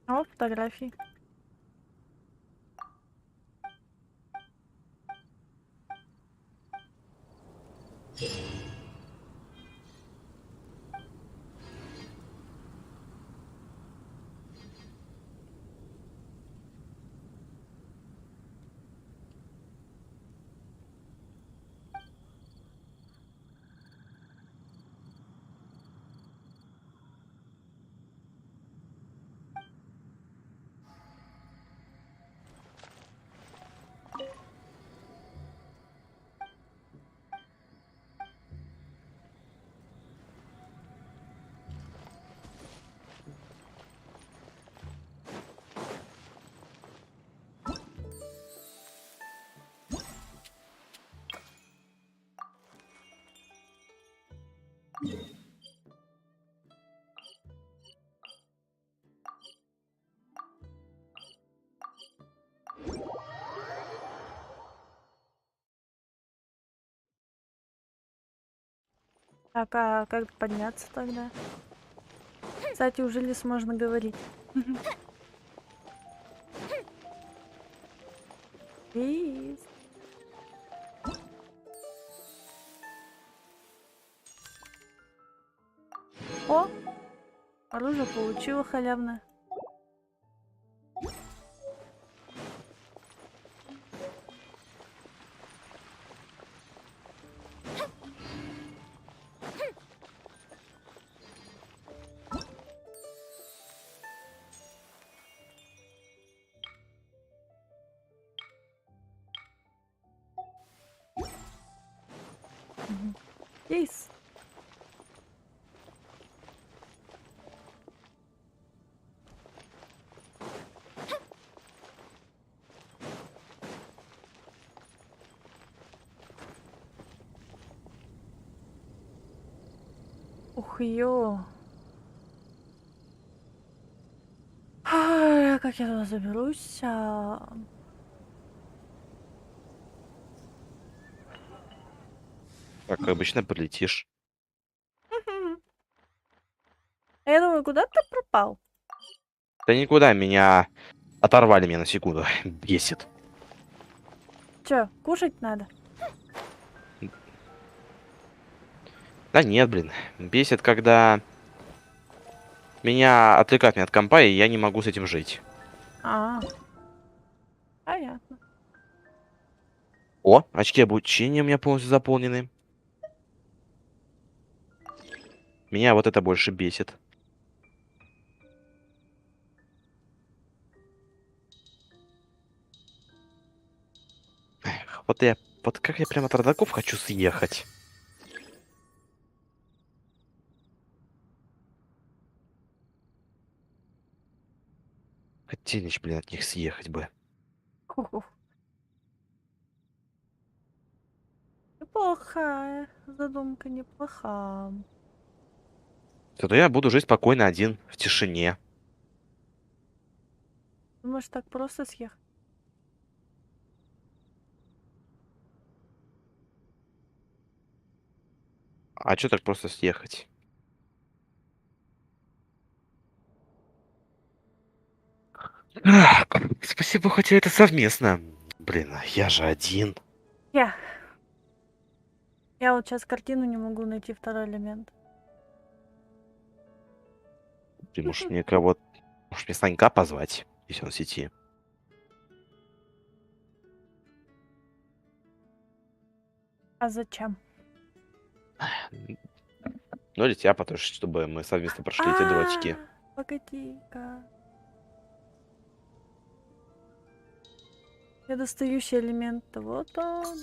А вот фотографии. Так, а как подняться тогда? Кстати, уже лис можно говорить. Лис. О! Оружие получила халявное. Лис. Ух, ё. Ай, как я туда заберусь? Как обычно, полетишь. Я думаю, куда ты пропал? Да никуда, меня оторвали меня на секунду. Бесит. Чё, кушать надо? Да нет, блин. Бесит, когда меня отвлекают от компа, и я не могу с этим жить. А, понятно. О, очки обучения у меня полностью заполнены. Меня вот это больше бесит. Эх, вот как я прям от родаков хочу съехать. Хотелось, блин, от них съехать бы. Ху-ху. Неплохая задумка, неплоха. Зато я буду жить спокойно один, в тишине. Думаешь, так просто съехать? А чё так просто съехать? Ах, спасибо, хотя это совместно. Блин, я же один. Я. Я вот сейчас картину не могу найти второй элемент. Ты можешь мне кого-то... Может, мне Санька позвать, если он в сети? А зачем? Ну, или тебя, потому что, чтобы мы совместно прошли эти дротики. Погоди-ка. Недостающий элемент. Вот он.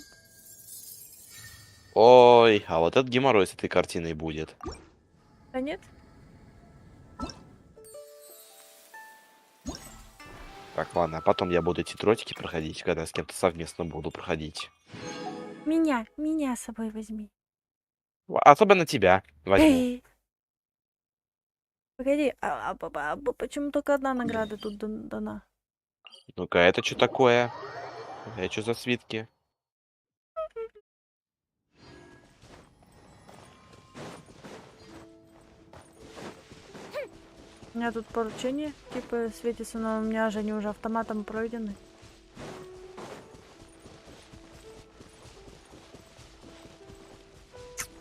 Ой, а вот этот геморрой с этой картиной будет. Да нет? Так, ладно, а потом я буду эти дротики проходить, когда с кем-то совместно буду проходить. Меня с собой возьми. Особенно тебя возьму. Эй, погоди, почему только одна награда тут дана? Ну-ка, это что такое? Это что за свитки? У меня тут поручение, типа, светится, но у меня же они уже автоматом пройдены.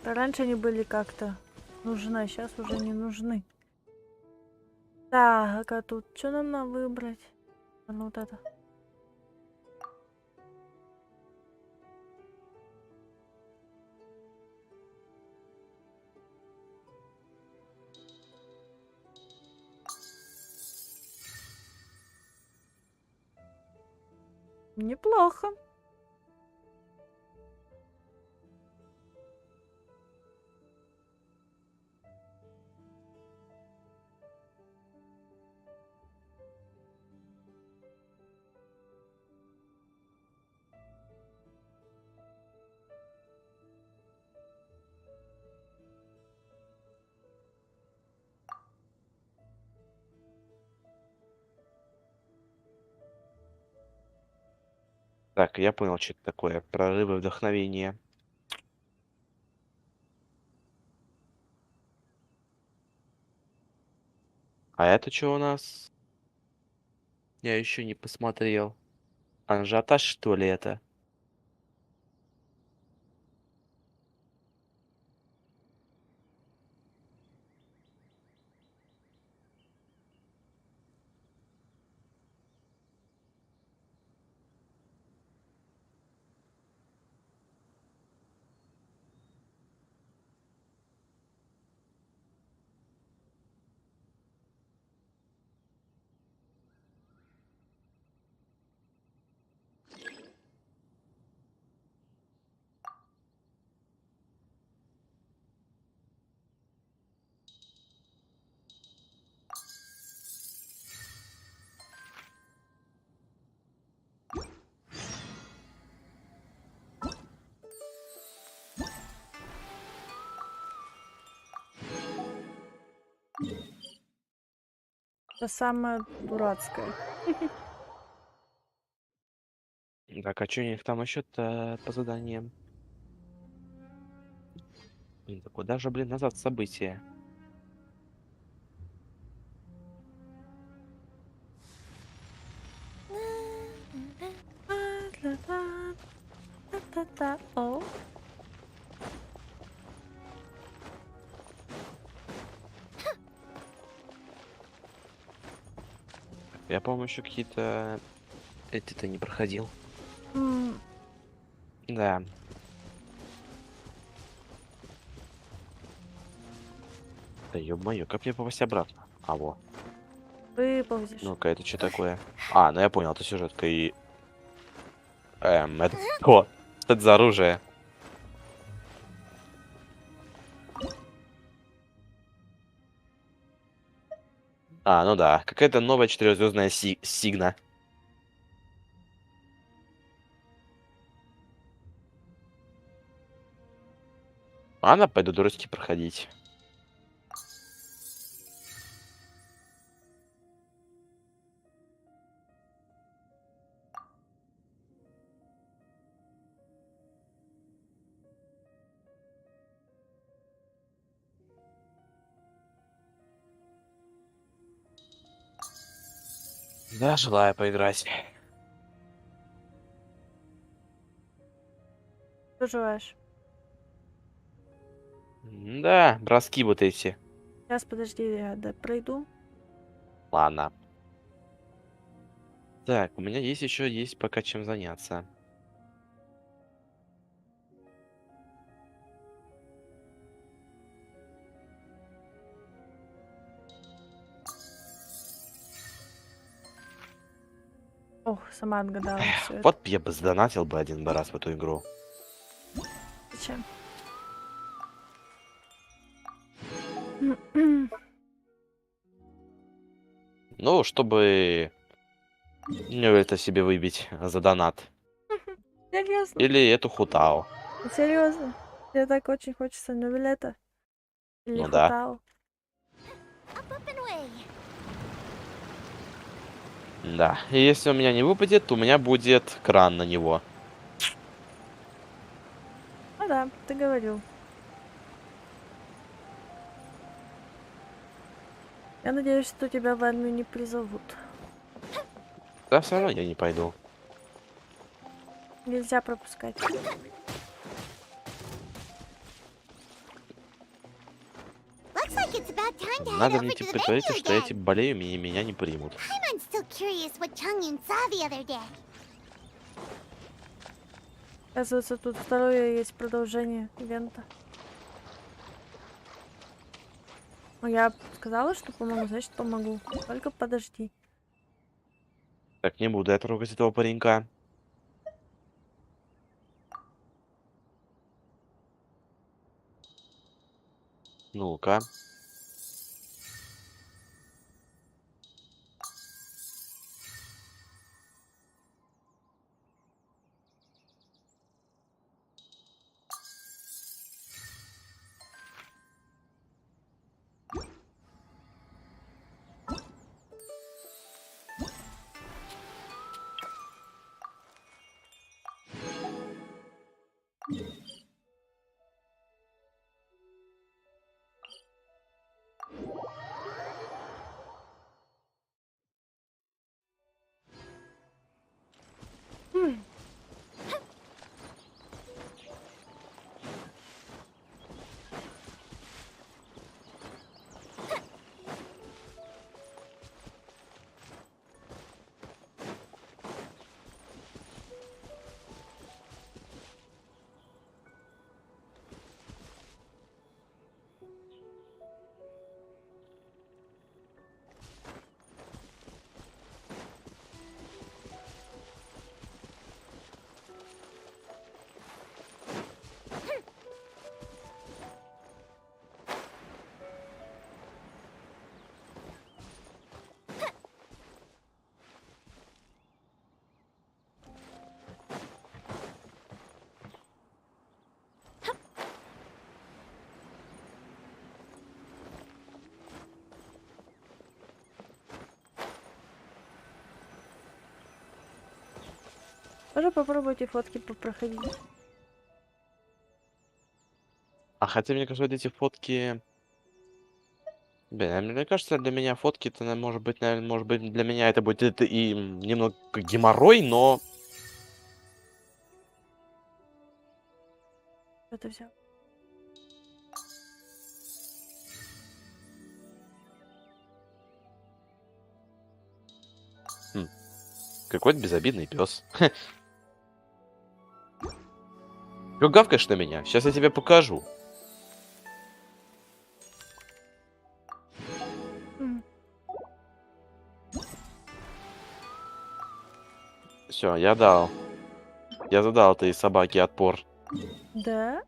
Раньше они были как-то нужны, а сейчас уже не нужны. Так, а тут что нам надо выбрать? Ну вот это. Неплохо. Так, я понял, что это такое. Прорывы вдохновения. А это что у нас? Я еще не посмотрел. Ажиотаж, что ли, это? Это самое дурацкое. Так, а что у них там еще-то по заданиям? Блин, да куда же, блин, назад события? Та-та-та. О, Я, по-моему, еще какие-то эти-то не проходил. м, Да. Да ё-моё, как мне попасть обратно? А, во. выползешь. Ну-ка, это что такое? А, ну я понял, это сюжетка и... это... О, что это за оружие? А, ну да, какая-то новая четырехзвездная сигна. Ладно, пойду дурочки проходить. Да, желаю поиграть. Что желаешь? Да, броски вот эти. Сейчас, подожди, я пройду. Ладно. Так, у меня есть пока чем заняться. Ох, сама отгадала все это. Вот я бы сдонатил бы один бы раз в эту игру. Зачем? Ну, чтобы не это себе выбить за донат. Серьезно? Или эту хутао. Серьезно? Мне так очень хочется Нувелета. Или Ну да. Хотау. Up, up and away. Да. И если у меня не выпадет, то у меня будет кран на него. Ну да, ты говорил. Я надеюсь, что тебя в армию не призовут. Да, все равно я не пойду. Нельзя пропускать. Looks like it's about time to head Надо over мне to типа the притвориться, venue что я again. типа болею, и меня не примут. I'm still curious what Changyun saw the other day. Оказывается, тут второе есть продолжение ивента. Ну, я сказала, что помогу, значит помогу. Только подожди. Так, не буду я трогать этого паренька. Ну-ка. Тоже попробуйте фотки попроходить. А хотя, мне кажется, вот эти фотки... Блин, мне кажется, для меня фотки, это, может быть, наверное, может быть, для меня это будет это и немного геморрой, но... Что ты взял? Какой-то безобидный пес. Чё гавкаешь на меня? Сейчас я тебе покажу. М, Все, я дал. Я задал этой собаке отпор. Да?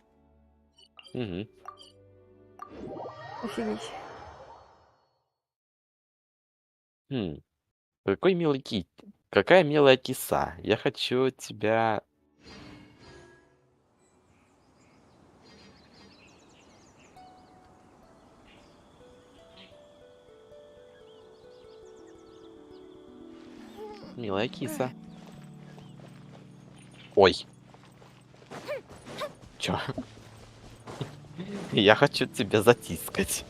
Угу. Офигеть. Какой милый кит. Какая милая киса. Я хочу тебя... Милая киса. Ой. Чё? Я хочу тебя затискать.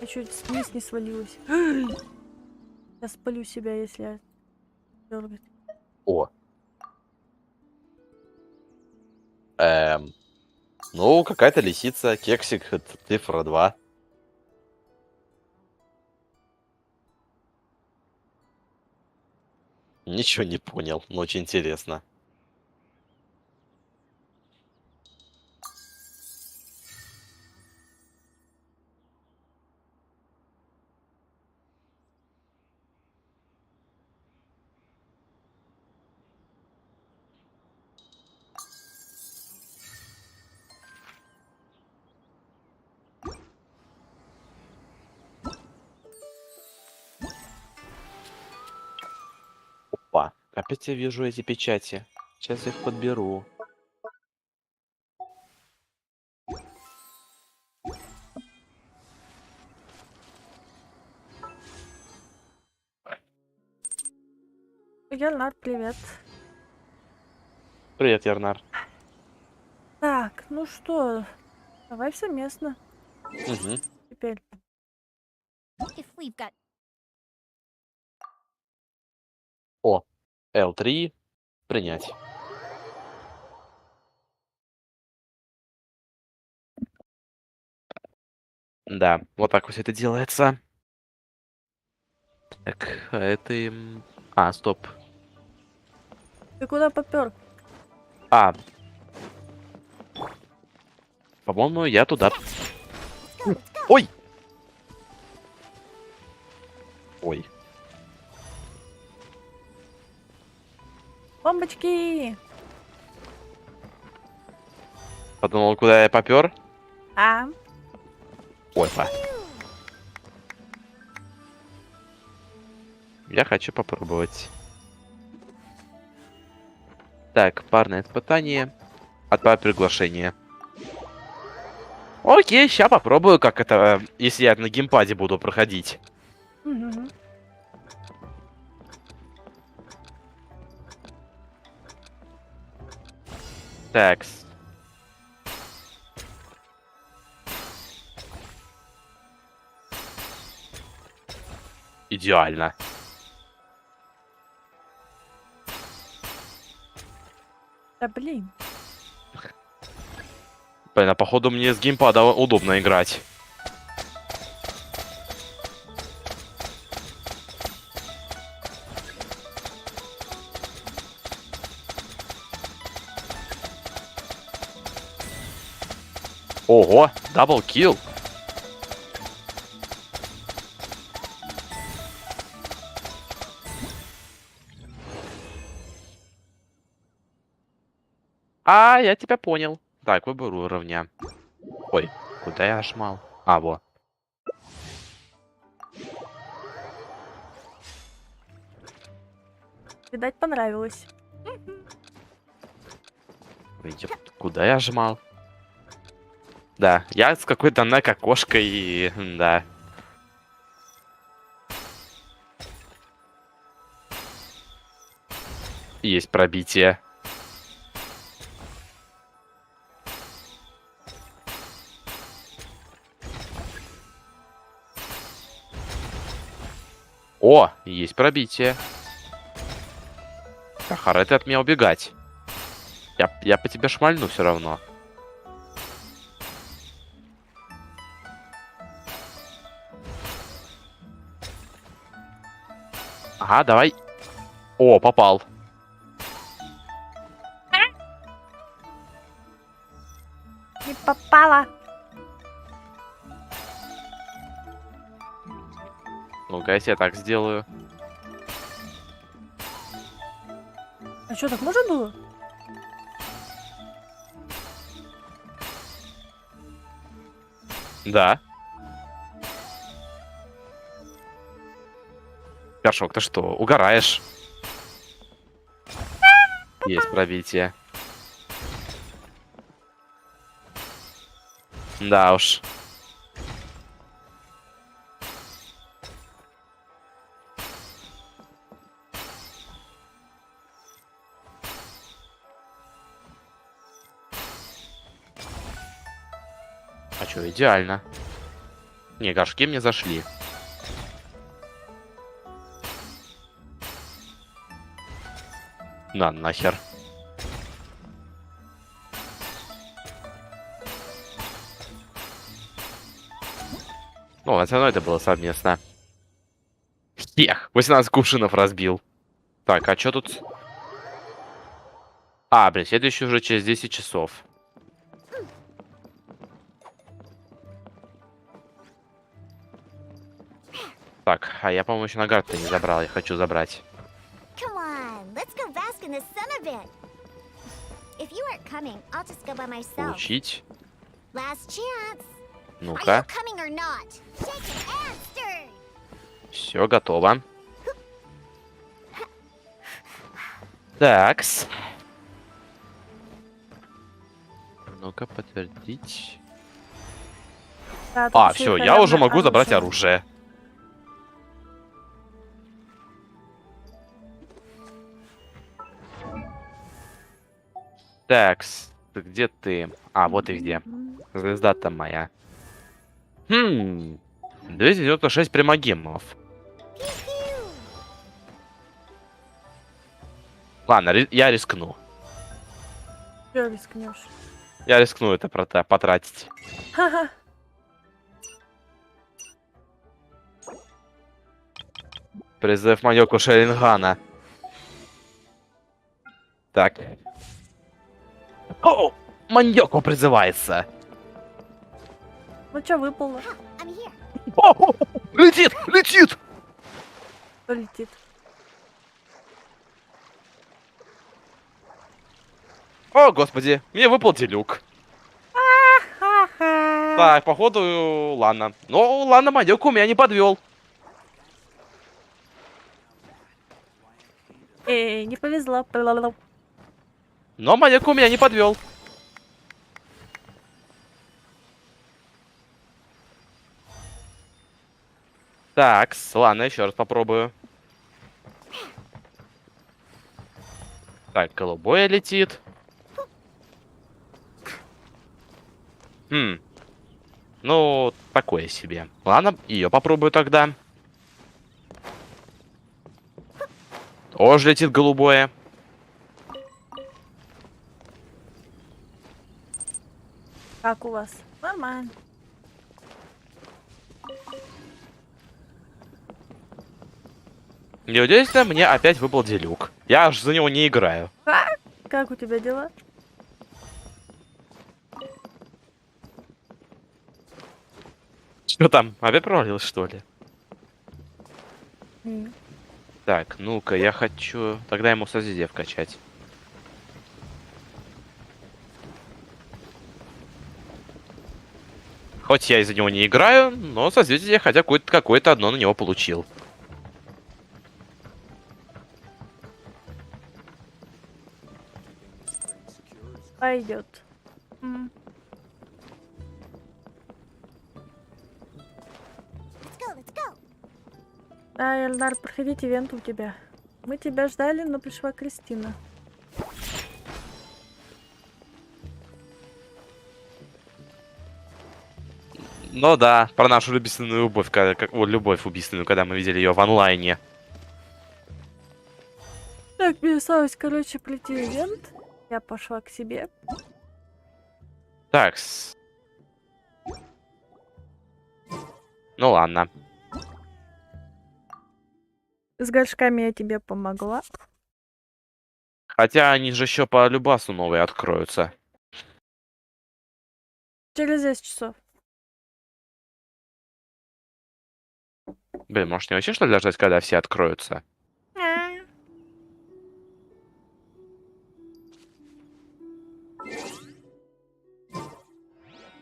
Я чуть вниз не свалилась. Я спалю себя, если я дергать. О. Ну, какая-то лисица, кексик, цифра 2. Ничего не понял, но очень интересно. Опа, опять я вижу эти печати. Сейчас их подберу. Гернар, привет. Привет, Ярнар. Так, ну что, давай совместно Угу. теперь. If we've got О, L3. Принять. Да, вот так вот всё это делается. Так, а это... А, стоп. Ты куда попер? А. По-моему, я туда... Ой! Ой. Бомбочки! Подумал, куда я попер? А? Опа. Я хочу попробовать. Так, парное испытание. Отправь приглашение. Окей, сейчас попробую, как это, если я на геймпаде буду проходить. Мгм. Так. Идеально. Да блин. Блин, а походу мне с геймпада удобно играть. Ого, даблкил. А, я тебя понял. Так, выбор уровня. Ой, куда я нажимал? А, вот. Видать, понравилось. Ой, куда я нажимал? Да, я с какой-то окошкой, да. Есть пробитие. О, есть пробитие. Кахара, ты от меня убегать. Я по тебе шмальну все равно. Ага, давай. О, попал. Не попала. Ну-ка, я так сделаю. А что, так можно было? Да. Горшок, ты что, угораешь? Есть пробитие. Да уж. А чё, идеально. Не, горшки мне зашли. На, нахер. Ну, все равно это было совместно. Ех, 18 кувшинов разбил. Так, а что тут? А, блин, следующий уже через 10 часов. Так, а я, по-моему, еще награду-то не забрал. Я хочу забрать. Come on, let's go bask in the sun a bit. If you aren't coming, I'll just go by myself. Получить. Last chance. Are you Ну-ка. coming or not? Shake and stir. Все, готово. Такс. Ну-ка, подтвердить. Да, тут А, ещё и все, я уже халявное могу забрать оружие. Такс, где ты? А, вот и где. Звезда-то моя. 296 примагемов. Ладно, я рискну. Чё рискнешь? Я рискну это потратить. Ха-ха. Призыв Маньоку Шерингана. Так. О! Маньоку призывается. Ну чё, выпало? I'm here. О! Летит! Летит! Кто летит? О, господи, мне выпал делюк. Ха-ха. Так, походу, Лана. Но Лана Маньоку меня не подвел. Не повезло. Пла-ла-ла. Но Маньоку меня не подвел. Так, ладно, еще раз попробую. Так, голубое летит. Ну, такое себе. Ладно, ее попробую тогда. Тоже летит голубое. Как у вас? Нормально. Неудивительно, мне опять выпал делюк. Я аж за него не играю. Как у тебя дела? Что там? Опять провалилось, что ли? М. Так, ну-ка, я хочу... Тогда ему созвездие вкачать. Хоть я из-за него не играю, но созвездие хотя какое-то одно на него получил. Пойдет. Let's go, let's go. Да, Эльдар, проходить ивент у тебя. Мы тебя ждали, но пришла Кристина. Ну да, про нашу убийственную любовь, любовь убийственную, когда мы видели ее в онлайне. Так, мне осталось, короче, прийти ивент. Я пошла к себе. Так. Ну ладно. С горшками я тебе помогла. Хотя они же еще по любасу новые откроются. Через 10 часов. Блин, может не вообще что ли дождать, когда все откроются?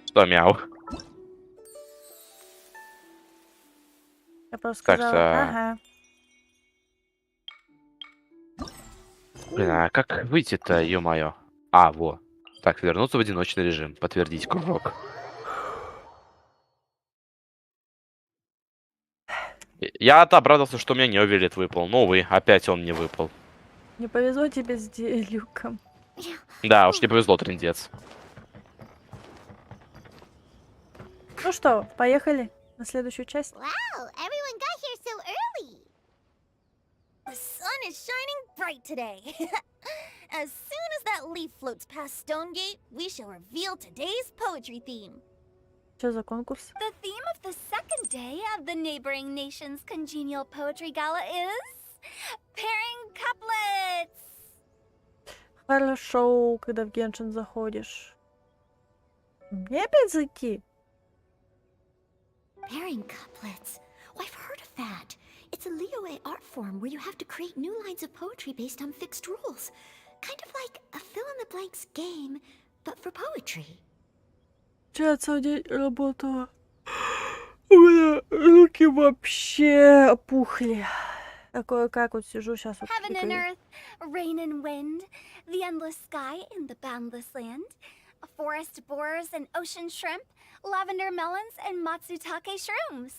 Что, мяу? Я просто Так-то. сказала, ага. Блин, а как выйти-то, ё-моё? А, во. Так, вернуться в одиночный режим. Подтвердить кружок. Я-то обрадовался, что у меня неовелит выпал. Но, увы, опять он не выпал. Не повезло тебе с Люком. Да, уж не повезло, трындец. Ну что, поехали на следующую часть. Wow, everyone got here so early. The sun is shining bright today. As soon as that leaf floats past Stonegate, we shall reveal today's poetry theme. Что за конкурс? The theme of the second day of the neighboring nation's congenial poetry gala is pairing couplets. Хорошо, когда в Genshin заходишь. Мне опять зайти? Pairing couplets. Oh, I've heard of that. It's a Liyue art form where you have to create new lines of poetry based on fixed rules. Kind of like a fill-in-the-blanks game, but for poetry. Вчера целый день работала. У меня руки вообще опухли. Такое как вот сижу сейчас вот. Heaven and кликаю. earth, rain and wind, the endless sky and the boundless land, forest borers and ocean shrimp, lavender melons and matsutake shrooms.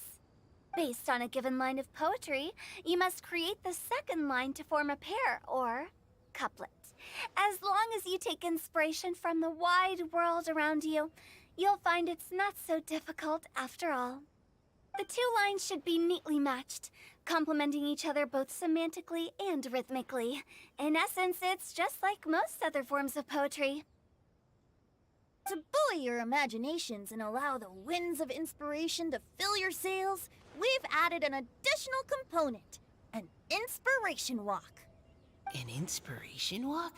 Based on a given line of poetry, you must create the second line to form a pair, or couplet. As long as you take inspiration from the wide world around you, you'll find it's not so difficult after all. The two lines should be neatly matched, complementing each other both semantically and rhythmically. In essence, it's just like most other forms of poetry. To buoy your imaginations and allow the winds of inspiration to fill your sails, we've added an additional component, an inspiration walk. An inspiration walk?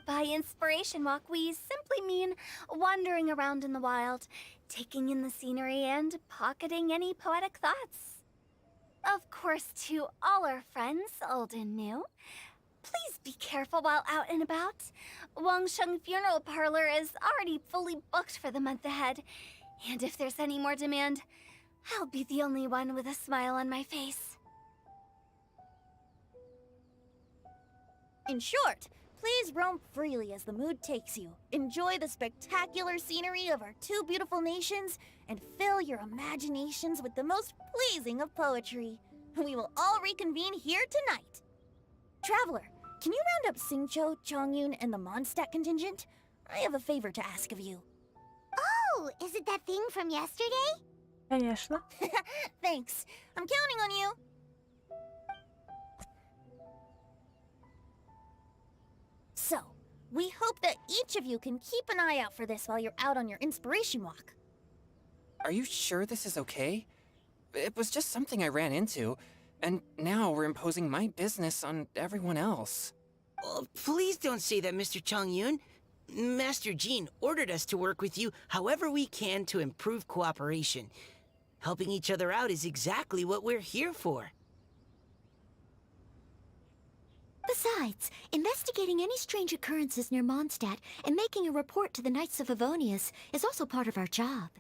By inspiration walk, we simply mean wandering around in the wild, taking in the scenery and pocketing any poetic thoughts. Of course, to all our friends, old and new, please be careful while out and about. Wangsheng Funeral Parlor is already fully booked for the month ahead, and if there's any more demand, I'll be the only one with a smile on my face. In short, please roam freely as the mood takes you. Enjoy the spectacular scenery of our two beautiful nations, and fill your imaginations with the most pleasing of poetry. We will all reconvene here tonight. Traveler, can you round up Xingqiu, Chongyun, and the Mondstadt contingent? I have a favor to ask of you. Oh, is it that thing from yesterday? Конечно. Thanks. I'm counting on you. So, we hope that each of you can keep an eye out for this while you're out on your inspiration walk. Are you sure this is okay? It was just something I ran into, and now we're imposing my business on everyone else. Oh, please don't say that, Mr. Chongyun. Master Jean ordered us to work with you however we can to improve cooperation. Helping each other out is exactly what we're here for. Besides, investigating any strange occurrences near Mondstadt and making a report to the Knights of Favonius is also part of our job.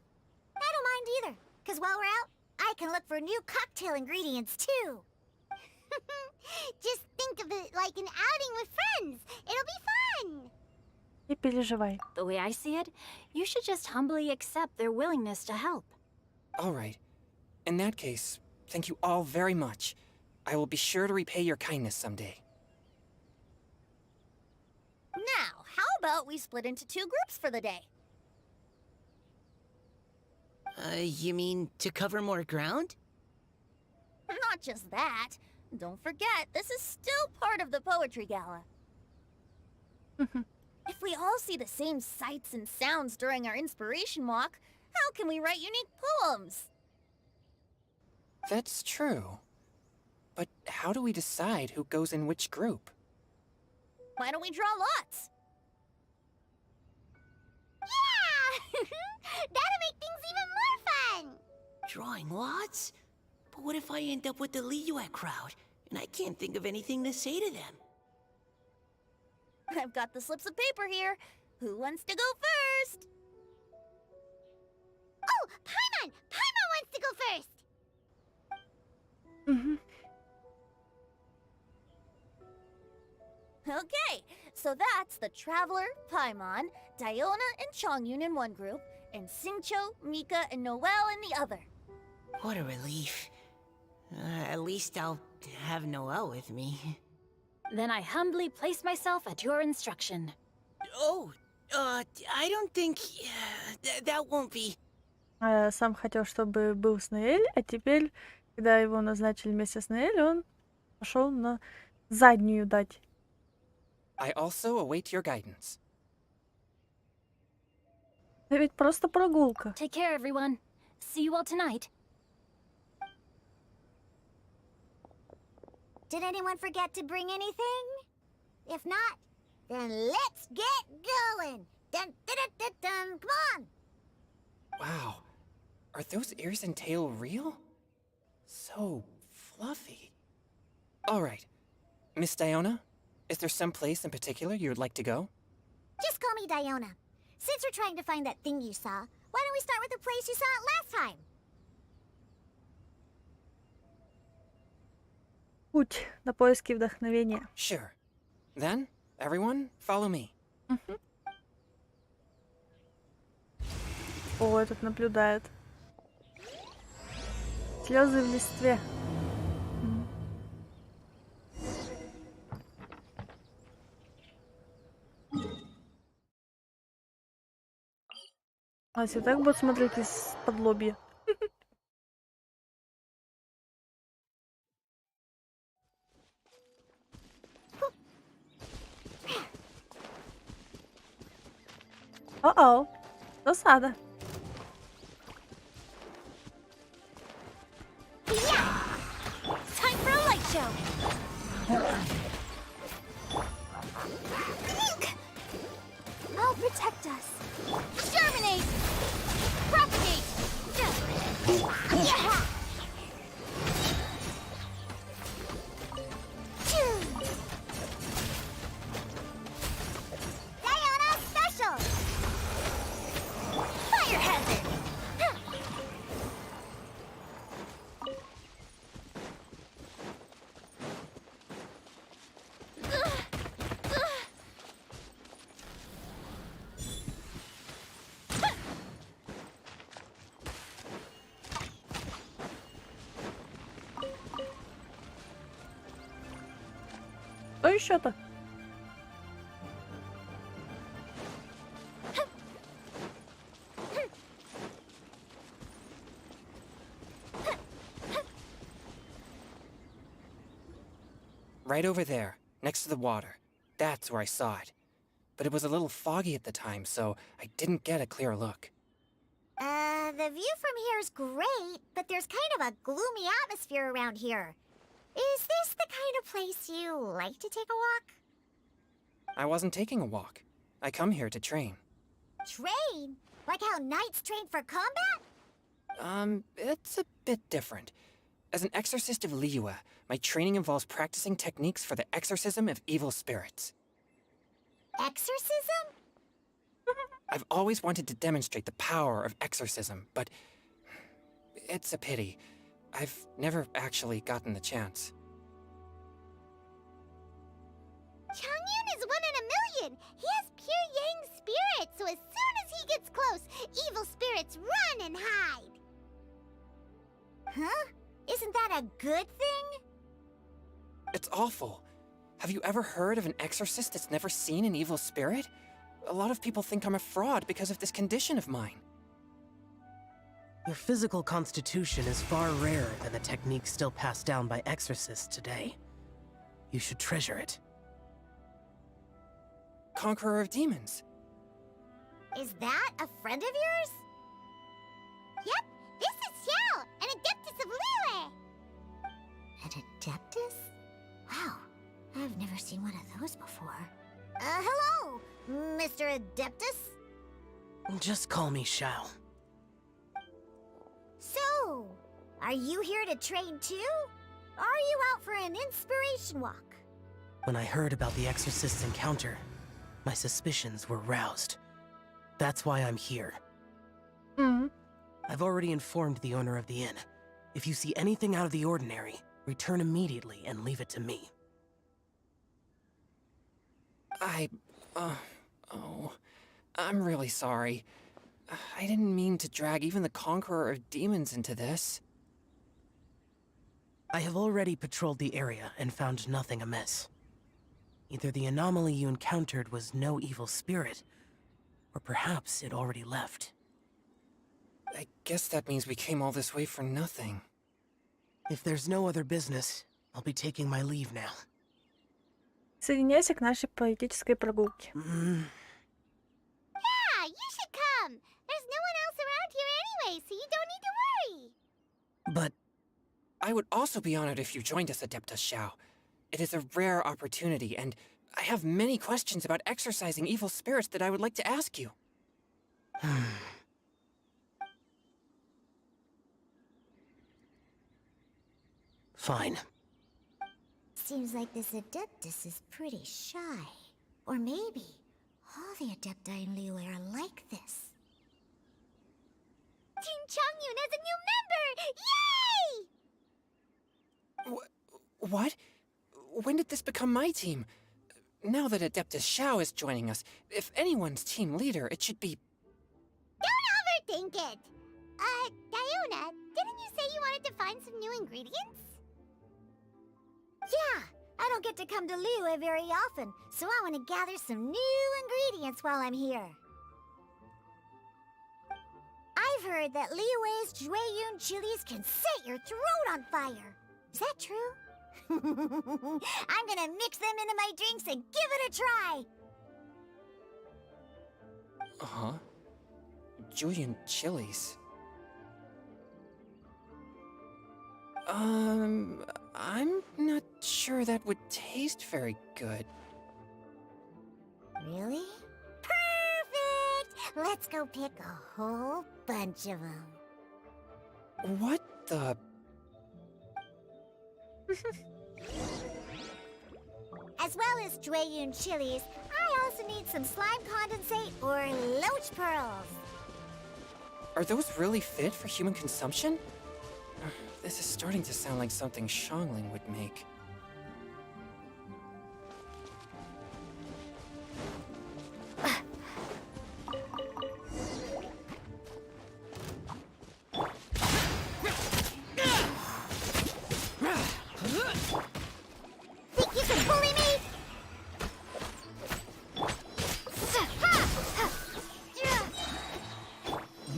I don't mind either, because while we're out, I can look for new cocktail ingredients too. Just think of it like an outing with friends. It'll be fun. Не переживай. The way I see it, you should just humbly accept their willingness to help. All right. In that case, thank you all very much. I will be sure to repay your kindness someday. Now, how about we split into 2 groups for the day? You mean to cover more ground? Not just that. Don't forget, this is still part of the poetry gala. If we all see the same sights and sounds during our inspiration walk, how can we write unique poems? That's true. But how do we decide who goes in which group? Why don't we draw lots? Yeah! That'll make things even more fun! Drawing lots? But what if I end up with the Liyue crowd, and I can't think of anything to say to them? I've got the slips of paper here. Who wants to go first? Oh, Paimon! Paimon wants to go first! Okay, so that's the Traveler, Paimon, Diona, and Chongyun in one group, and Xingqiu, Mika, and Noelle in the other. What a relief. At least I'll have Noelle with me. Then I humbly place myself at your instruction. Oh, I don't think... that won't be... Сам хотел, чтобы был с Ноэль, а теперь, когда его назначили вместе с Ноэль, он пошел на заднюю дать. I also await your guidance. Это ведь просто прогулка. Take care, everyone. See you all tonight. Did anyone forget to bring anything? If not, then let's get going! Dun, dun, dun, dun, dun. Come on! Wow. Are those ears and tail real? So fluffy. All right. Miss Diona, is there some place in particular you would like to go? Just call me Diona. Since we're trying to find that thing you saw, why don't we start with the place you saw it last time? Путь на поиски вдохновения. Sure. Then, everyone, follow me. О, этот наблюдает. Слезы в листве. А если так будет смотреть из-под лобья. О-о, засада. Time for a light show! I'll protect us. Germinate! Propagate! Diona Special! Fire hazard! Что еще-то? Right over there, next to the water. That's where I saw it. But it was a little foggy at the time, so I didn't get a clear look. The view from here is great, but there's kind of a gloomy atmosphere around here. Is this the kind of place you like to take a walk? I wasn't taking a walk. I come here to train. Train? Like how knights train for combat? It's a bit different. As an exorcist of Liyue, my training involves practicing techniques for the exorcism of evil spirits. Exorcism? I've always wanted to demonstrate the power of exorcism, but it's a pity. I've never actually gotten the chance. Chongyun is 1 in a million! He has pure yang spirit, so as soon as he gets close, evil spirits run and hide! Huh? Isn't that a good thing? It's awful. Have you ever heard of an exorcist that's never seen an evil spirit? A lot of people think I'm a fraud because of this condition of mine. Your physical constitution is far rarer than the techniques still passed down by exorcists today. You should treasure it. Conqueror of demons. Is that a friend of yours? Yep, this is Xiao, an adeptus of Liyue. An adeptus? Wow, I've never seen one of those before. Hello, Mr. Adeptus? Just call me Shao. So, are you here to train too? Or are you out for an inspiration walk? When I heard about the exorcist's encounter, my suspicions were roused. That's why I'm here. I've already informed the owner of the inn. If you see anything out of the ordinary, return immediately and leave it to me. I'm really sorry. I didn't mean to drag even the Conqueror of Demons into this. I have already patrolled the area and found nothing amiss. Either the anomaly you encountered was no evil spirit, or perhaps it already left. I guess that means we came all this way for nothing. If there's no other business, I'll be taking my leave now. Соединяйся к нашей поэтической прогулке. Yeah, you should come. There's no one else around here anyway, so you don't need to worry. But I would also be honored if you joined us, Adeptus Xiao. It is a rare opportunity, and I have many questions about exorcising evil spirits that I would like to ask you. Fine. Seems like this Adeptus is pretty shy. Or maybe all the Adepti in Liyue are like this. Team Chongyun has a new member! Yay! What? When did this become my team? Now that Adeptus Xiao is joining us, if anyone's team leader, it should be... Don't overthink it. Diona, didn't you say you wanted to find some new ingredients? Yeah, I don't get to come to Liyue very often, so I want to gather some new ingredients while I'm here. I've heard that Liyue's Jueyun chilies can set your throat on fire. Is that true? I'm gonna mix them into my drinks and give it a try. Huh? Julian chilies. I'm not sure that would taste very good. Really? Perfect! Let's go pick a whole bunch of them. What the... As well as Jueyun chilies, I also need some slime condensate or loach pearls. Are those really fit for human consumption? This is starting to sound like something Xiangling would make. Think you can bully me?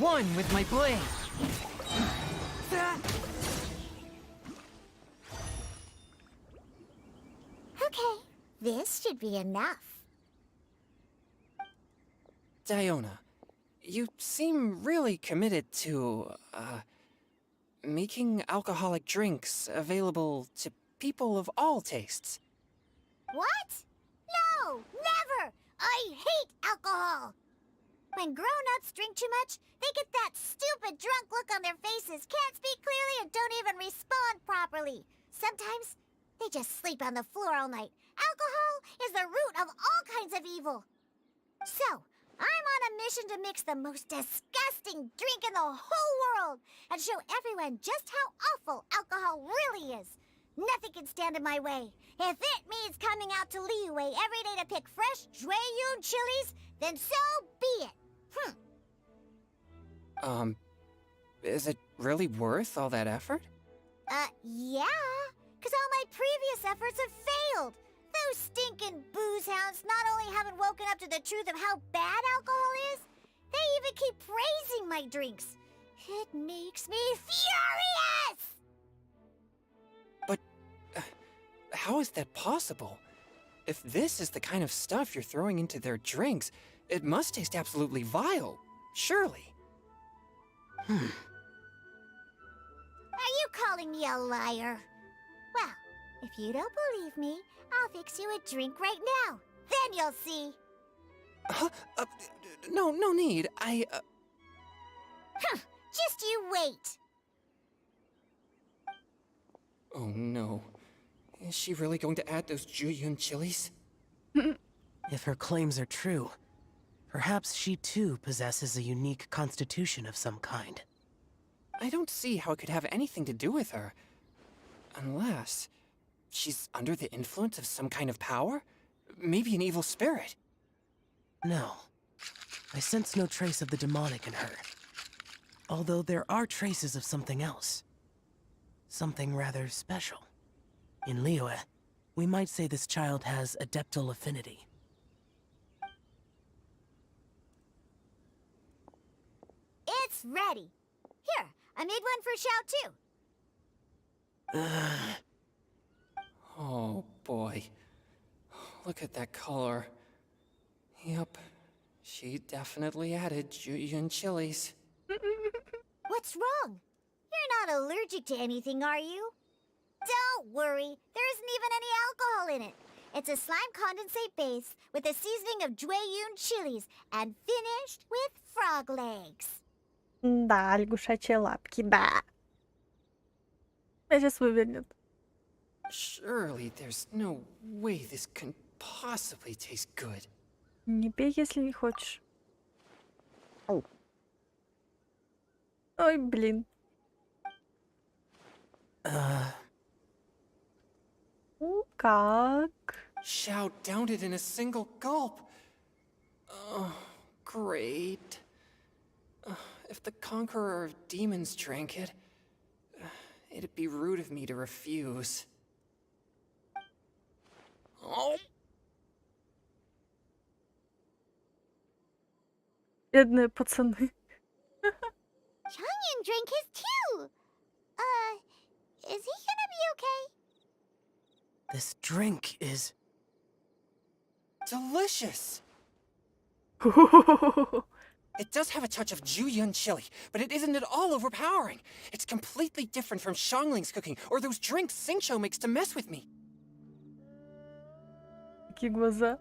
One with my blade! Okay, this should be enough. Diona, you seem really committed to, making alcoholic drinks available to people of all tastes. What? No, never! I hate alcohol! When grown-ups drink too much, they get that stupid drunk look on their faces, can't speak clearly, and don't even respond properly. Sometimes, they just sleep on the floor all night. Alcohol is the root of all kinds of evil. So, I'm on a mission to mix the most disgusting drink in the whole world and show everyone just how awful alcohol really is. Nothing can stand in my way. If it means coming out to Liyue every day to pick fresh Jueyun chilies, then so be it. Is it really worth all that effort? Yeah. Because all my previous efforts have failed. Those stinking booze hounds not only haven't woken up to the truth of how bad alcohol is, they even keep praising my drinks. It makes me furious! But how is that possible? If this is the kind of stuff you're throwing into their drinks, it must taste absolutely vile, surely. Are you calling me a liar? Well, if you don't believe me, I'll fix you a drink right now. Then you'll see. No need. Just you wait. Oh no. Is she really going to add those Juyun chilies? If her claims are true, perhaps she too possesses a unique constitution of some kind. I don't see how it could have anything to do with her. Unless she's under the influence of some kind of power? Maybe an evil spirit. No. I sense no trace of the demonic in her. Although there are traces of something else. Something rather special. In Liyue, we might say this child has adeptal affinity. It's ready. Here, I made one for Xiao too. Oh boy. Look at that color. Yep. She definitely added Juyun chilies. What's wrong? You're not allergic to anything, are you? Don't worry, there isn't even any alcohol in it. It's a slime condensate base with a seasoning of Juyun chilies and finished with frog legs. Да, лягушачьи лапки, да. Я сейчас вывернет. Surely there's no way this can possibly taste good. Не пей, если не хочешь. Ой, блин. Ну, как? Xiao downed it in a single gulp. Oh, great. If the Conqueror of Demons drank it, it'd be rude of me to refuse. Oh. Бедные пацаны. Changyan drank his too. Is he gonna be okay? This drink is... Delicious! It does have a touch of Juyun chili, but it isn't at all overpowering. It's completely different from Xiangling's cooking or those drinks Xingqiu makes to mess with me. Какие глаза.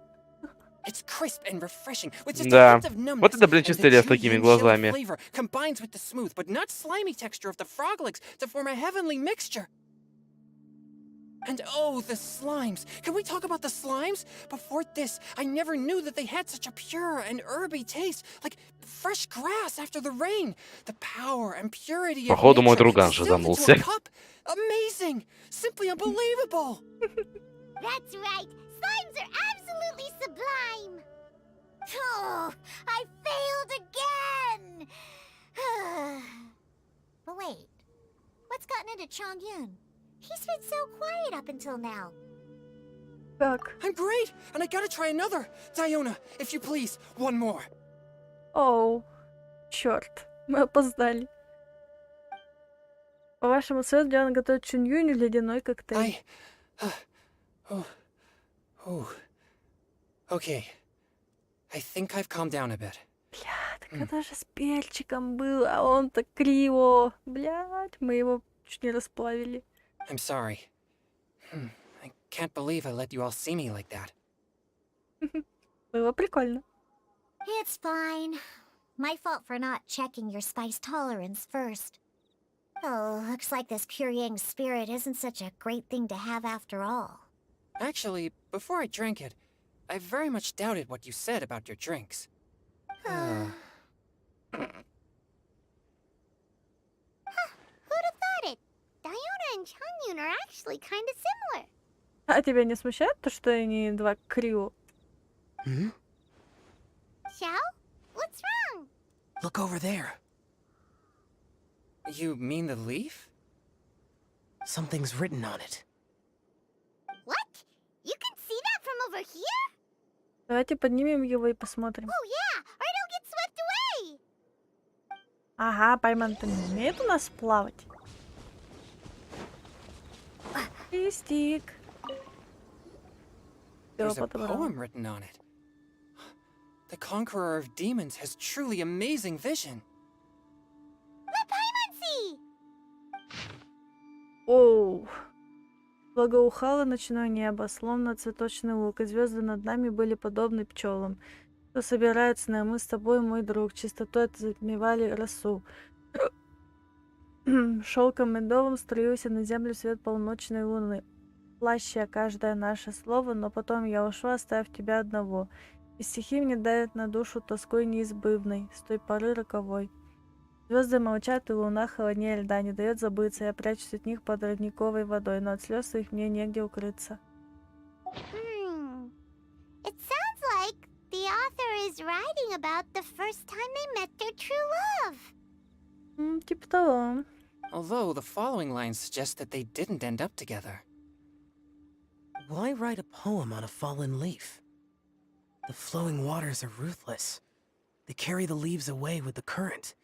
It's crisp and refreshing, with just Да. a hint of numbness. Вот это, блин, and the чистый лес с такими Juyun chili глазами. flavor combines with the smooth but not slimy texture of the frog legs to form a heavenly mixture. And oh, the slimes. Can we talk about the slimes? Before this, I never knew that they had such a pure and herby taste, like fresh grass after the rain. The power and purity of Походу, мой nature друган distilled into жазанулся. a cup. Amazing! Simply unbelievable! That's right. Slimes are absolutely sublime. Oh, I failed again. But wait, what's gotten into Chongyun? He's been so quiet up until now. Как? I'm great, and I gotta try another. Diona, if you please, one more. Оу. Черт. Мы опоздали. По вашему совету, Диана готовит Чуньюнь ледяной коктейль. Okay. I think I've calmed down a bit. Бля, так это же с перчиком был, а он так криво. Блядь, мы его чуть не расплавили. I'm sorry. I can't believe I let you all see me like that. Было прикольно. It's fine. My fault for not checking your spice tolerance first. Oh, looks like this pure yang spirit isn't such a great thing to have after all. Actually, before I drank it, I very much doubted what you said about your drinks. Who'd have thought it? Diona and Chongyun are actually kind of similar. А тебя не смущает то, что они два криво? Hmm? Xiao? What's wrong? Look over there. You mean the leaf? Something's written on it. over here? Давайте поднимем его и посмотрим. Oh yeah, or it'll get swept away. Ага, Пайман-то не умеет у нас плавать. Листик. There's a poem written on it. The conqueror of demons has truly amazing vision. Let Paimon see. Оу. Благоухало ночное небо, словно цветочный лук, и звезды над нами были подобны пчелам, что собираются на мы с тобой, мой друг, чистотой затмевали росу. Шелком медовым струился на землю свет полночной луны, плаща каждое наше слово, но потом я ушла, оставив тебя одного. И стихи мне давят на душу тоской неизбывной, с той поры роковой. Звезды молчат, и луна холоднее льда, не дает забыться. Я прячусь от них под родниковой водой, но от слез своих мне негде укрыться. It sounds like the author is writing about the first time they met their true love. Типа того. Although the following lines suggest that they didn't end up together. Why write a poem on a fallen leaf? The flowing waters are ruthless. They carry the leaves away with the current.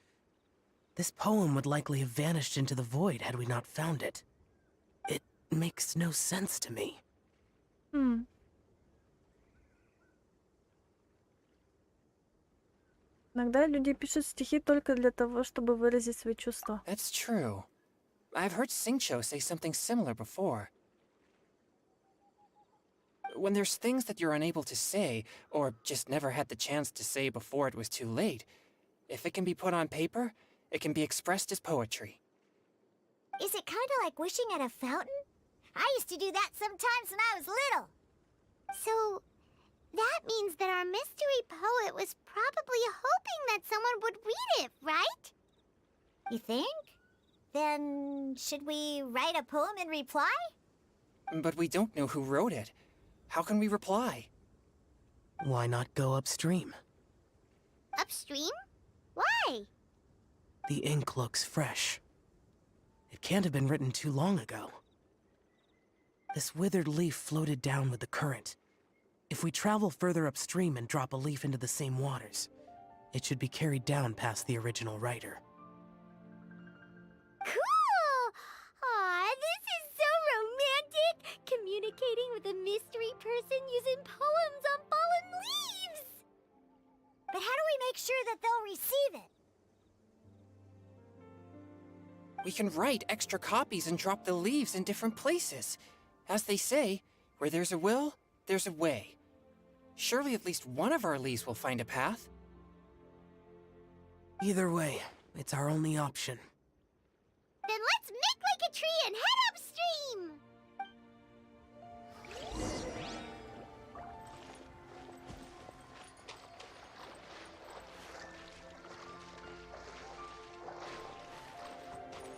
This poem would likely have vanished into the void had we not found it. It makes no sense to me. Иногда люди пишут стихи только для того, чтобы выразить свои чувства. That's true. I've heard Singcho say something similar before. When there's things that you're unable to say, or just never had the chance to say before it was too late, if it can be put on paper, it can be expressed as poetry. Is it kind of like wishing at a fountain? I used to do that sometimes when I was little. So, that means that our mystery poet was probably hoping that someone would read it, right? You think? Then, should we write a poem in reply? But we don't know who wrote it. How can we reply? Why not go upstream? Upstream? Why? The ink looks fresh. It can't have been written too long ago. This withered leaf floated down with the current. If we travel further upstream and drop a leaf into the same waters, it should be carried down past the original writer. Cool! Aw, this is so romantic! Communicating with a mystery person using poems on fallen leaves! But how do we make sure that they'll receive it? We can write extra copies and drop the leaves in different places. As they say, where there's a will, there's a way. Surely at least one of our leaves will find a path. Either way, it's our only option. Then let's make like a tree and head upstream!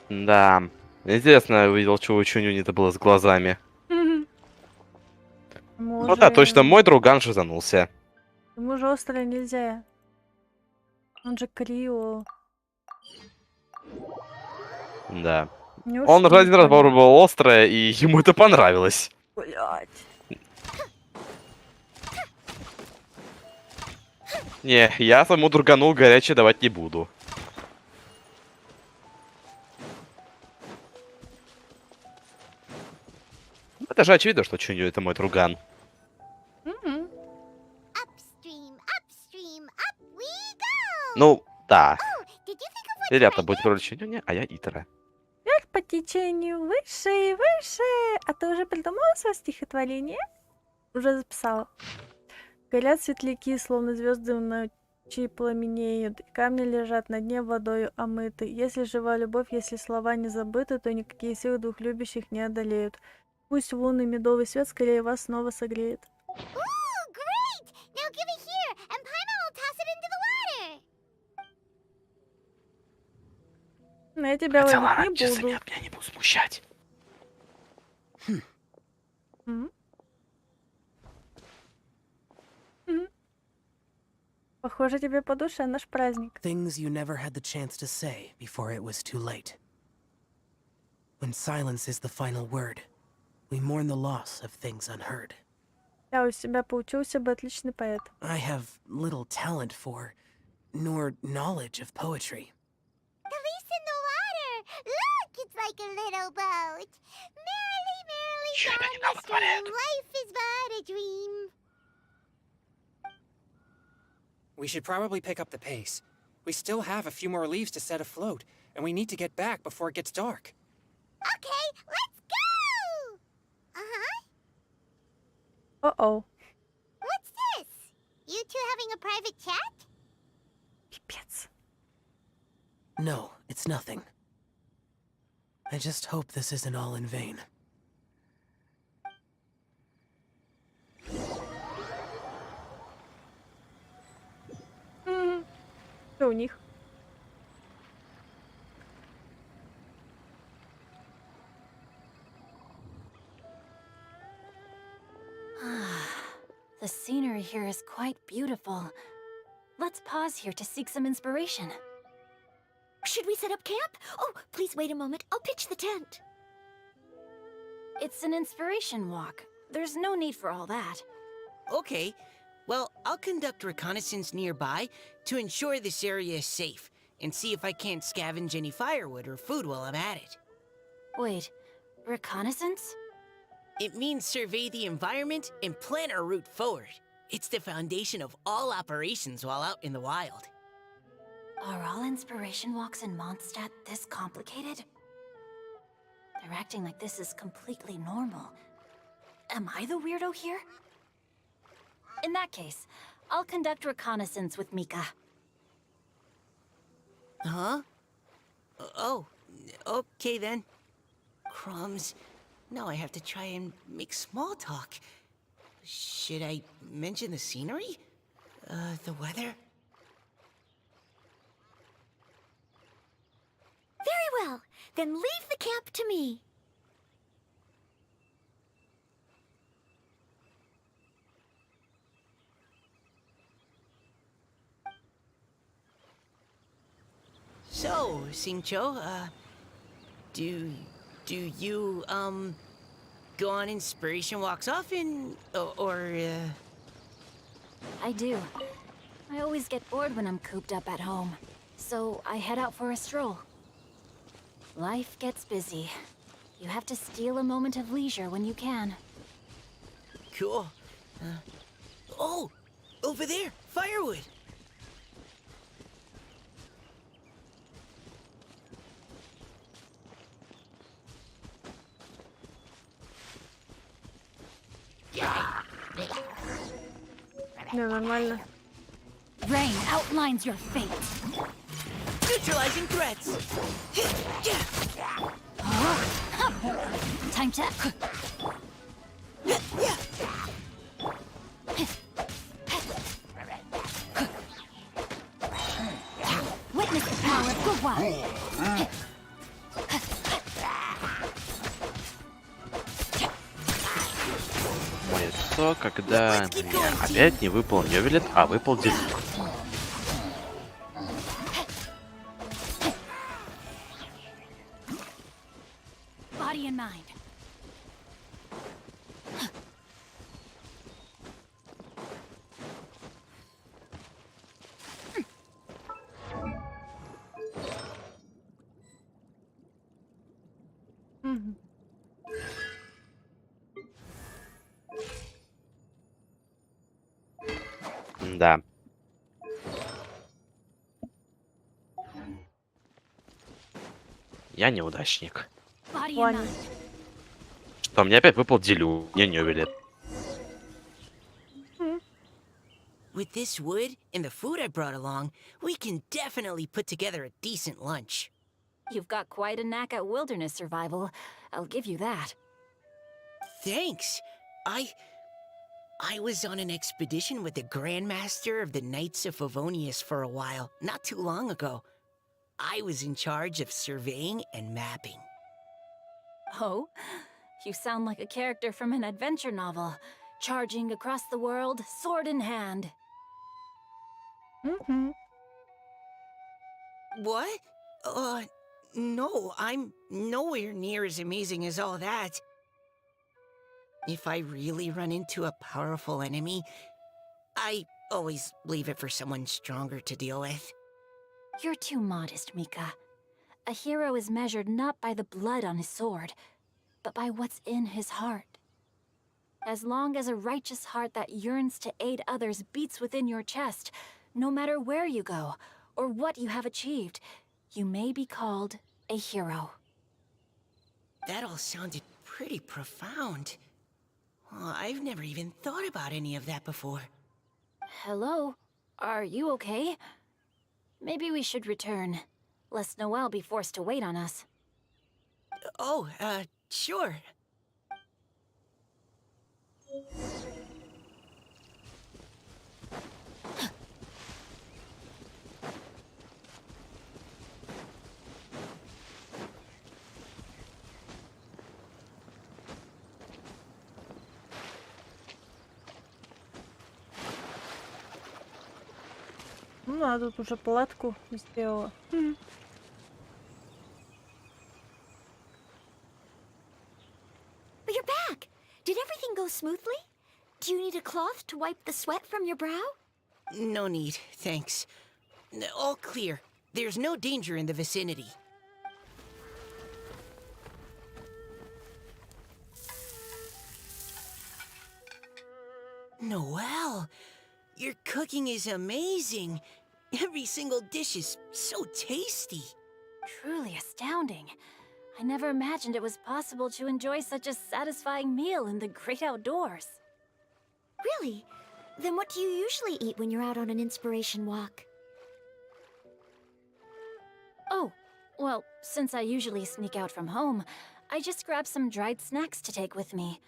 Да. Интересно, я увидел, что у Чунюни-то было с глазами. Ну да, точно, мой друган шизанулся. Ему же острое нельзя. Он же Крио. Да. Неужто Он не один раз понял? попробовал острое, и ему это понравилось. Блядь. Не, я своему другану горячее давать не буду. Это же очевидно, что Чуню это мой друган. Upstream, upstream, up we go! Ну, да. Oh, did you think of what Ребята, будете вроде Чунюни, а я Итера. Вверх по течению, выше и выше. А ты уже придумала свое стихотворение? Уже записала. Горят светляки, словно звезды в ночи пламенеют. Камни лежат на дне водою омыты. Если жива любовь, если слова не забыты, то никакие силы двух любящих не одолеют. Пусть лунный медовый свет скорее вас снова согреет. Ooh, great! Now give it here, and Paimon will toss it into the water! Но я тебя ловить не буду. меня не буду смущать. Похоже, тебе по душе наш праздник. Things you never had the chance to say before it was too late. When silence is the final word, we mourn the loss of things unheard. Я у себя получился бы отличный поэт. I have little talent for, nor knowledge of poetry. The leaf's in the water. Look, it's like a little boat. Merrily, merrily Чё это down они the там stream. творят? Life is but a dream. We should probably pick up the pace. We still have a few more leaves to set afloat, and we need to get back before it gets dark. Okay, let's go! Uh-huh. О-оу. What's this? You two having a private chat? Пипец. No, it's nothing. I just hope this isn't all in vain. Что у них? The scenery here is quite beautiful. Let's pause here to seek some inspiration. Should we set up camp? Oh, please wait a moment. I'll pitch the tent. It's an inspiration walk. There's no need for all that. Okay, well, I'll conduct reconnaissance nearby to ensure this area is safe and see if I can't scavenge any firewood or food while I'm at it. Wait, reconnaissance? It means survey the environment and plan our route forward. It's the foundation of all operations while out in the wild. Are all inspiration walks in Mondstadt this complicated? They're acting like this is completely normal. Am I the weirdo here? In that case, I'll conduct reconnaissance with Mika. Huh? Oh, okay then. Crumbs. Now I have to try and make small talk. Should I mention the scenery? The weather? Very well. Then leave the camp to me. So, Singcho, do you, go on inspiration walks often, or I do. I always get bored when I'm cooped up at home, so I head out for a stroll. Life gets busy. You have to steal a moment of leisure when you can. Cool. Oh, over there, firewood. Не, нормально. Rain outlines your fate. Neutralizing threats. Time to... Witness the power of Gugwa. Лицо, когда опять не выпал Нёвелет, а выпал Дилю. Body and mind. Мгм. Да. Я неудачник. Body and Ладно. mind. Что, мне опять выпал Дилю, не Нёвелет. With this wood and the food I brought along, we can definitely put together a decent lunch. You've got quite a knack at wilderness survival. I'll give you that. Thanks. I was on an expedition with the Grandmaster of the Knights of Favonius for a while, not too long ago. I was in charge of surveying and mapping. Oh? You sound like a character from an adventure novel. Charging across the world, sword in hand. Мгм. What? No, I'm nowhere near as amazing as all that. If I really run into a powerful enemy, I always leave it for someone stronger to deal with. You're too modest, Mika. A hero is measured not by the blood on his sword, but by what's in his heart. As long as a righteous heart that yearns to aid others beats within your chest, no matter where you go or what you have achieved, you may be called a hero. That all sounded pretty profound. Well, I've never even thought about any of that before. Hello? Are you okay? Maybe we should return, lest Noelle be forced to wait on us. Oh, sure. Ну, она тут уже палатку сделала. But you're back! Did everything go smoothly? Do you need a cloth to wipe the sweat from your brow? No need, thanks. All clear. There's no danger in the vicinity. Noelle, your cooking is amazing. Every single dish is so tasty. Truly astounding. I never imagined it was possible to enjoy such a satisfying meal in the great outdoors. Really? Then what do you usually eat when you're out on an inspiration walk? Oh, well, since I usually sneak out from home, I just grab some dried snacks to take with me.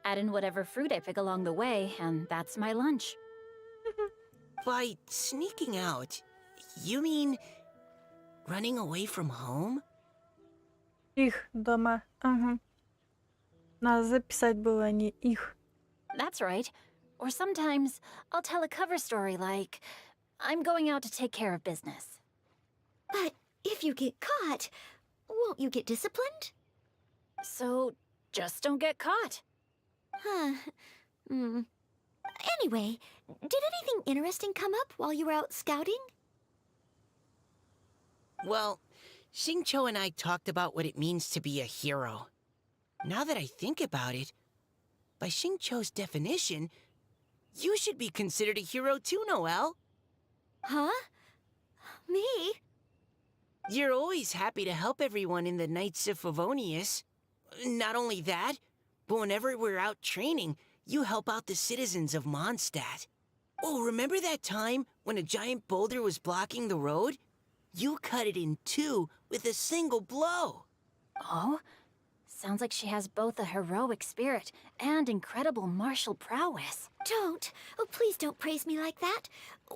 Add in whatever fruit I pick along the way, and that's my lunch. By sneaking out, you mean running away from home? Их дома. Ага. Надо записать было, а не их. That's right. Or sometimes I'll tell a cover story like, I'm going out to take care of business. But if you get caught, won't you get disciplined? So just don't get caught. Huh. Anyway, did anything interesting come up while you were out scouting? Well, Xingqiu and I talked about what it means to be a hero. Now that I think about it, by Xingqiu's definition, you should be considered a hero too, Noelle. Huh? Me? You're always happy to help everyone in the Knights of Favonius. Not only that, but whenever we're out training, you help out the citizens of Mondstadt. Oh, remember that time when a giant boulder was blocking the road? You cut it in two with a single blow. Oh? Sounds like she has both a heroic spirit and incredible martial prowess. Don't. Oh, please don't praise me like that.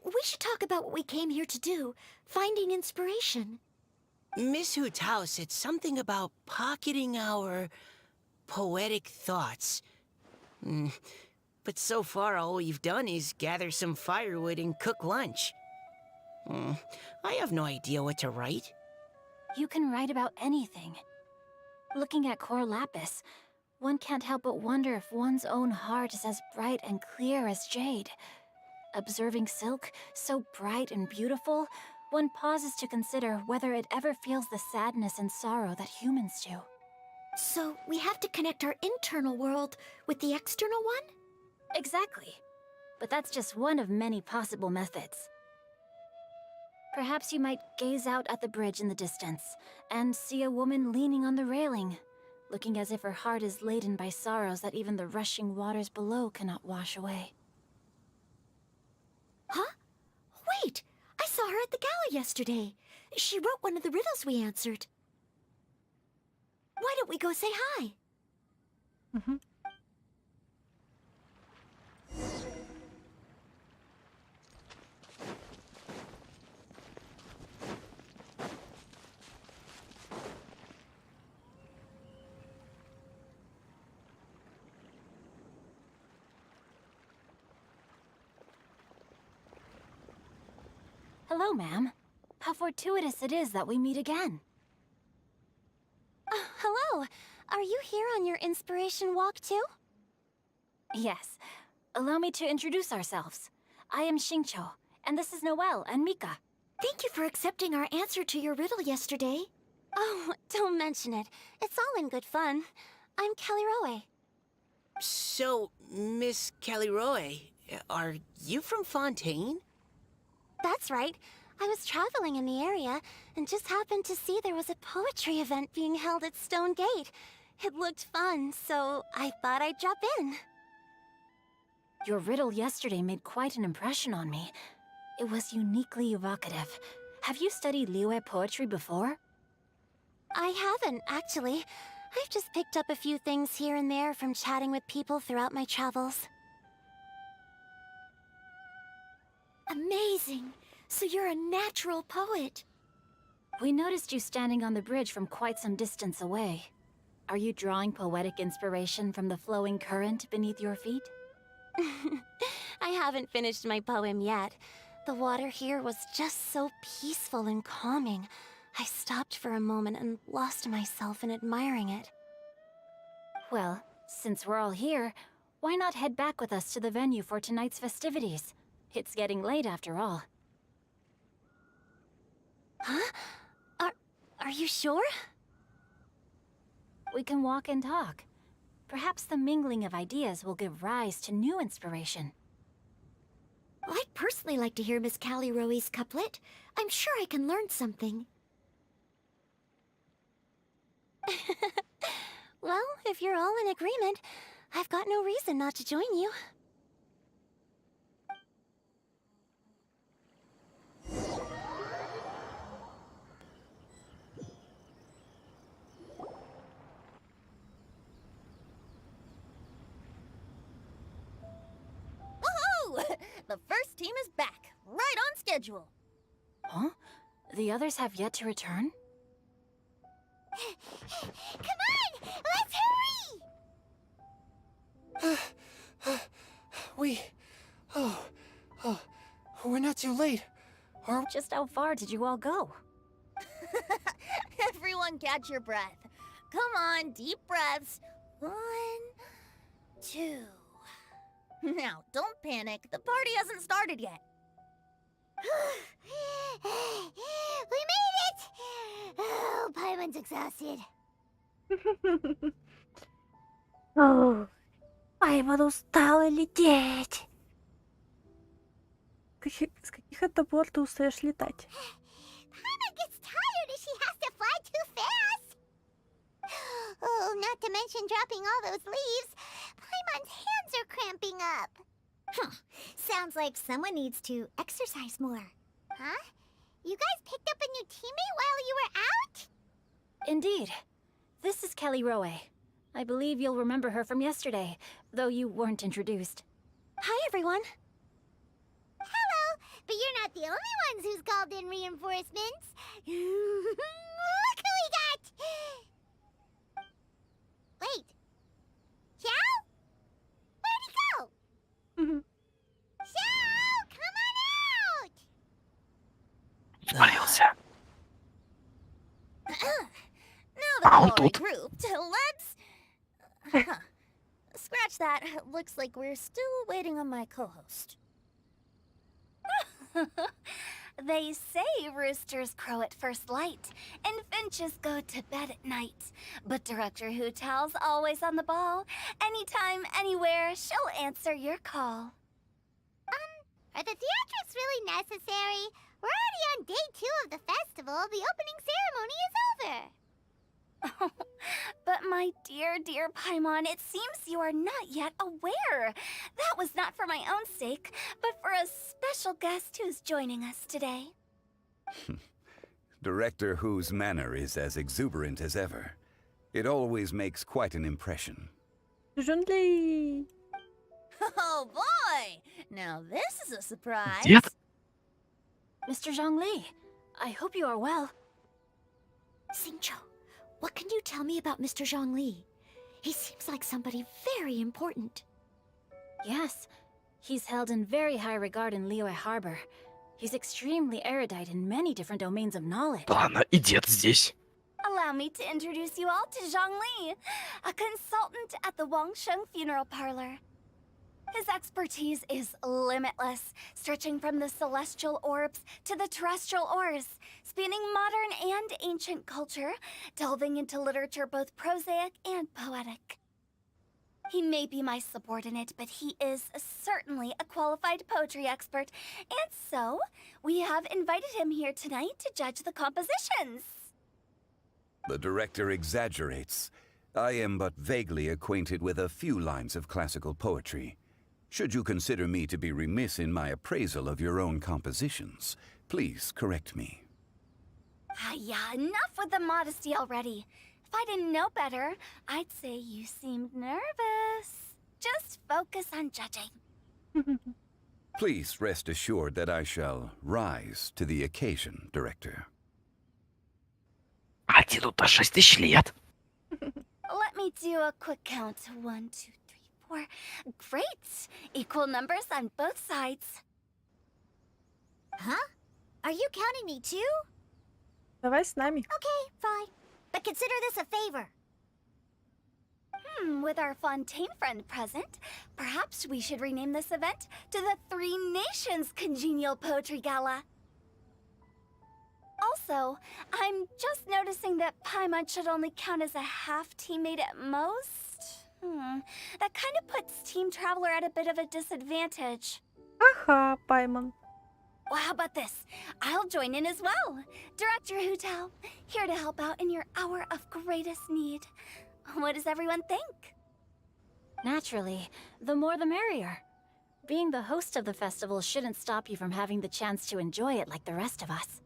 We should talk about what we came here to do. Finding inspiration. Miss Hu Tao said something about pocketing our poetic thoughts. But so far, all we've done is gather some firewood and cook lunch. I have no idea what to write. You can write about anything. Looking at Cor Lapis, one can't help but wonder if one's own heart is as bright and clear as jade. Observing silk, so bright and beautiful, one pauses to consider whether it ever feels the sadness and sorrow that humans do. So we have to connect our internal world with the external one? Exactly. But that's just one of many possible methods. Perhaps you might gaze out at the bridge in the distance and see a woman leaning on the railing, looking as if her heart is laden by sorrows that even the rushing waters below cannot wash away. Huh? Wait! I saw her at the gala yesterday. She wrote one of the riddles we answered. Why don't we go say hi? Hello, ma'am. How fortuitous it is that we meet again. Hello. Are you here on your inspiration walk too? Yes. Allow me to introduce ourselves. I am Xingqiu, and this is Noelle and Mika. Thank you for accepting our answer to your riddle yesterday. Oh, don't mention it. It's all in good fun. I'm Caliroe. So, Miss Caliroe, are you from Fontaine? That's right. I was traveling in the area and just happened to see there was a poetry event being held at Stone Gate. It looked fun, so I thought I'd drop in. Your riddle yesterday made quite an impression on me. It was uniquely evocative. Have you studied Liyue poetry before? I haven't, actually. I've just picked up a few things here and there from chatting with people throughout my travels. Amazing! So you're a natural poet. We noticed you standing on the bridge from quite some distance away. Are you drawing poetic inspiration from the flowing current beneath your feet? I haven't finished my poem yet. The water here was just so peaceful and calming. I stopped for a moment and lost myself in admiring it. Well, since we're all here, why not head back with us to the venue for tonight's festivities? It's getting late after all. Huh? Are you sure? We can walk and talk. Perhaps the mingling of ideas will give rise to new inspiration. I'd personally like to hear Miss Caliroe's couplet. I'm sure I can learn something. Well, if you're all in agreement, I've got no reason not to join you. Woohoo! The first team is back, right on schedule. Huh? The others have yet to return? Come on! Let's hurry! We're not too late. Just how far did you all go? Everyone catch your breath. Come on, deep breaths. 1, 2. Now, don't panic. The party hasn't started yet. We made it! Oh, Paimon's exhausted. О, Пайман устала лететь. С каких это пор ты устаешь летать? Paimon gets tired if she has to fly too fast. Oh, not to mention dropping all those leaves. Paimon's hands are cramping up. Sounds like someone needs to exercise more. Huh? You guys picked up a new teammate while you were out? Indeed. This is Caliroe. I believe you'll remember her from yesterday, though you weren't introduced. Hi, everyone. Hello, but you're not the only ones who's called in reinforcements. Look who we got! Wait. Xiao? Where'd he go? Xiao, come on out! Испарился. Now that we're all regrouped, let's... Scratch that. Looks like we're still waiting on my co-host. They say roosters crow at first light, and finches go to bed at night. But Director Hu Tao's always on the ball. Anytime, anywhere, she'll answer your call. Are the theatrics really necessary? We're already on day 2 of the festival. The opening ceremony is over. But my dear, dear Paimon, it seems you are not yet aware. That was not for my own sake, but for a special guest who's joining us today. Director Who's manner is as exuberant as ever. It always makes quite an impression. Жонли. Oh boy! Now this is a surprise. Дед? Mr. Zhongli, I hope you are well. Xingqiu, what can you tell me about Mr. Zhongli? He seems like somebody very important. Yes, he's held in very high regard in Liyue Harbor. He's extremely erudite in many different domains of knowledge. Ладно, и дед здесь. Allow me to introduce you all to Zhang Li, a consultant at the Wangsheng Funeral Parlor. His expertise is limitless, stretching from the celestial orbs to the terrestrial ores, spanning modern and ancient culture, delving into literature both prosaic and poetic. He may be my subordinate, but he is certainly a qualified poetry expert, and so we have invited him here tonight to judge the compositions. The director exaggerates. I am but vaguely acquainted with a few lines of classical poetry. Should you consider me to be remiss in my appraisal of your own compositions, please correct me. Yeah, enough with the modesty already. If I didn't know better, I'd say you seemed nervous. Just focus on judging. Please rest assured that I shall rise to the occasion, director. А деду по 6000 лет. Let me do a quick count. 1, 2, 3, 4. Great! Equal numbers on both sides. Huh? Are you counting me too? Давай с нами. Okay, fine. But consider this a favor. With our Fontaine friend present, perhaps we should rename this event to the Three Nations Congenial Poetry Gala. Also, I'm just noticing that Paimon should only count as a half teammate at most. That kind of puts Team Traveler at a bit of a disadvantage. Ага, Паймон. Well, how about this? I'll join in as well. Director Hutao, here to help out in your hour of greatest need. What does everyone think? Naturally, the more the merrier. Being the host of the festival shouldn't stop you from having the chance to enjoy it like the rest of us.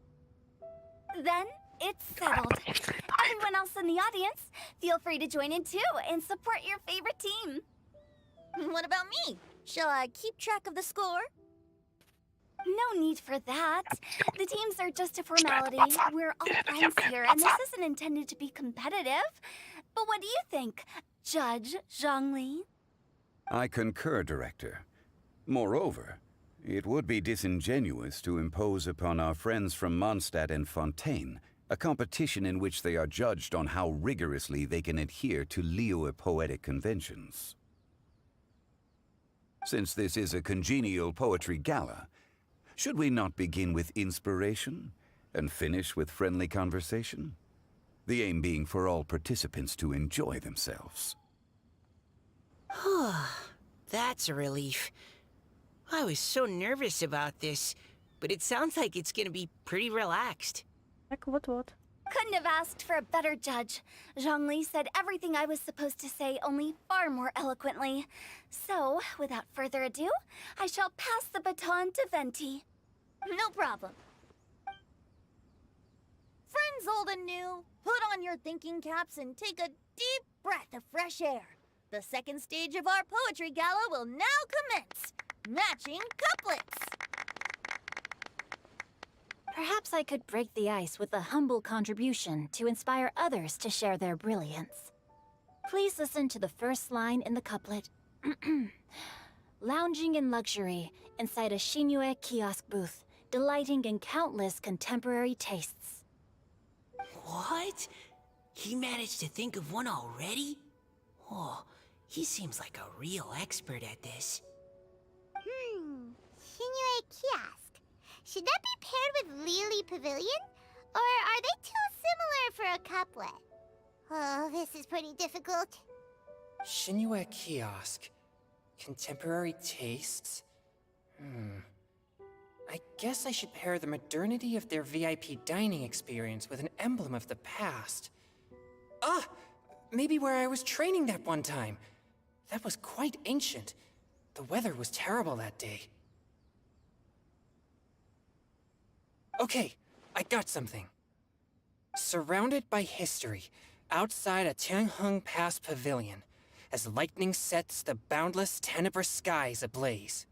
Then it's settled. Everyone else in the audience, feel free to join in too and support your favorite team. What about me? Shall I keep track of the score? No need for that. The teams are just a formality. We're all friends here, and this isn't intended to be competitive. But what do you think, Judge Zhongli? I concur, Director. Moreover, it would be disingenuous to impose upon our friends from Mondstadt and Fontaine a competition in which they are judged on how rigorously they can adhere to Liyue poetic conventions. Since this is a congenial poetry gala, should we not begin with inspiration and finish with friendly conversation? The aim being for all participants to enjoy themselves. That's a relief. I was so nervous about this, but it sounds like it's gonna be pretty relaxed. Так, вот-вот. Couldn't have asked for a better judge. Zhongli said everything I was supposed to say, only far more eloquently. So, without further ado, I shall pass the baton to Venti. No problem. Friends old and new, put on your thinking caps and take a deep breath of fresh air. The second stage of our poetry gala will now commence. Matching couplets. Perhaps I could break the ice with a humble contribution to inspire others to share their brilliance. Please listen to the first line in the couplet. Lounging in luxury inside a Shinue kiosk booth, delighting in countless contemporary tastes. What? He managed to think of one already? Oh, he seems like a real expert at this. Shinue Kiosk. Should that be paired with Lily Pavilion? Or are they too similar for a couplet? Oh, this is pretty difficult. Shinue Kiosk. Contemporary tastes? I guess I should pair the modernity of their VIP dining experience with an emblem of the past. Ah! Maybe where I was training that one time. That was quite ancient. The weather was terrible that day. Okay, I got something. Surrounded by history, outside a Tianheng Pass pavilion, as lightning sets the boundless tenebrous skies ablaze.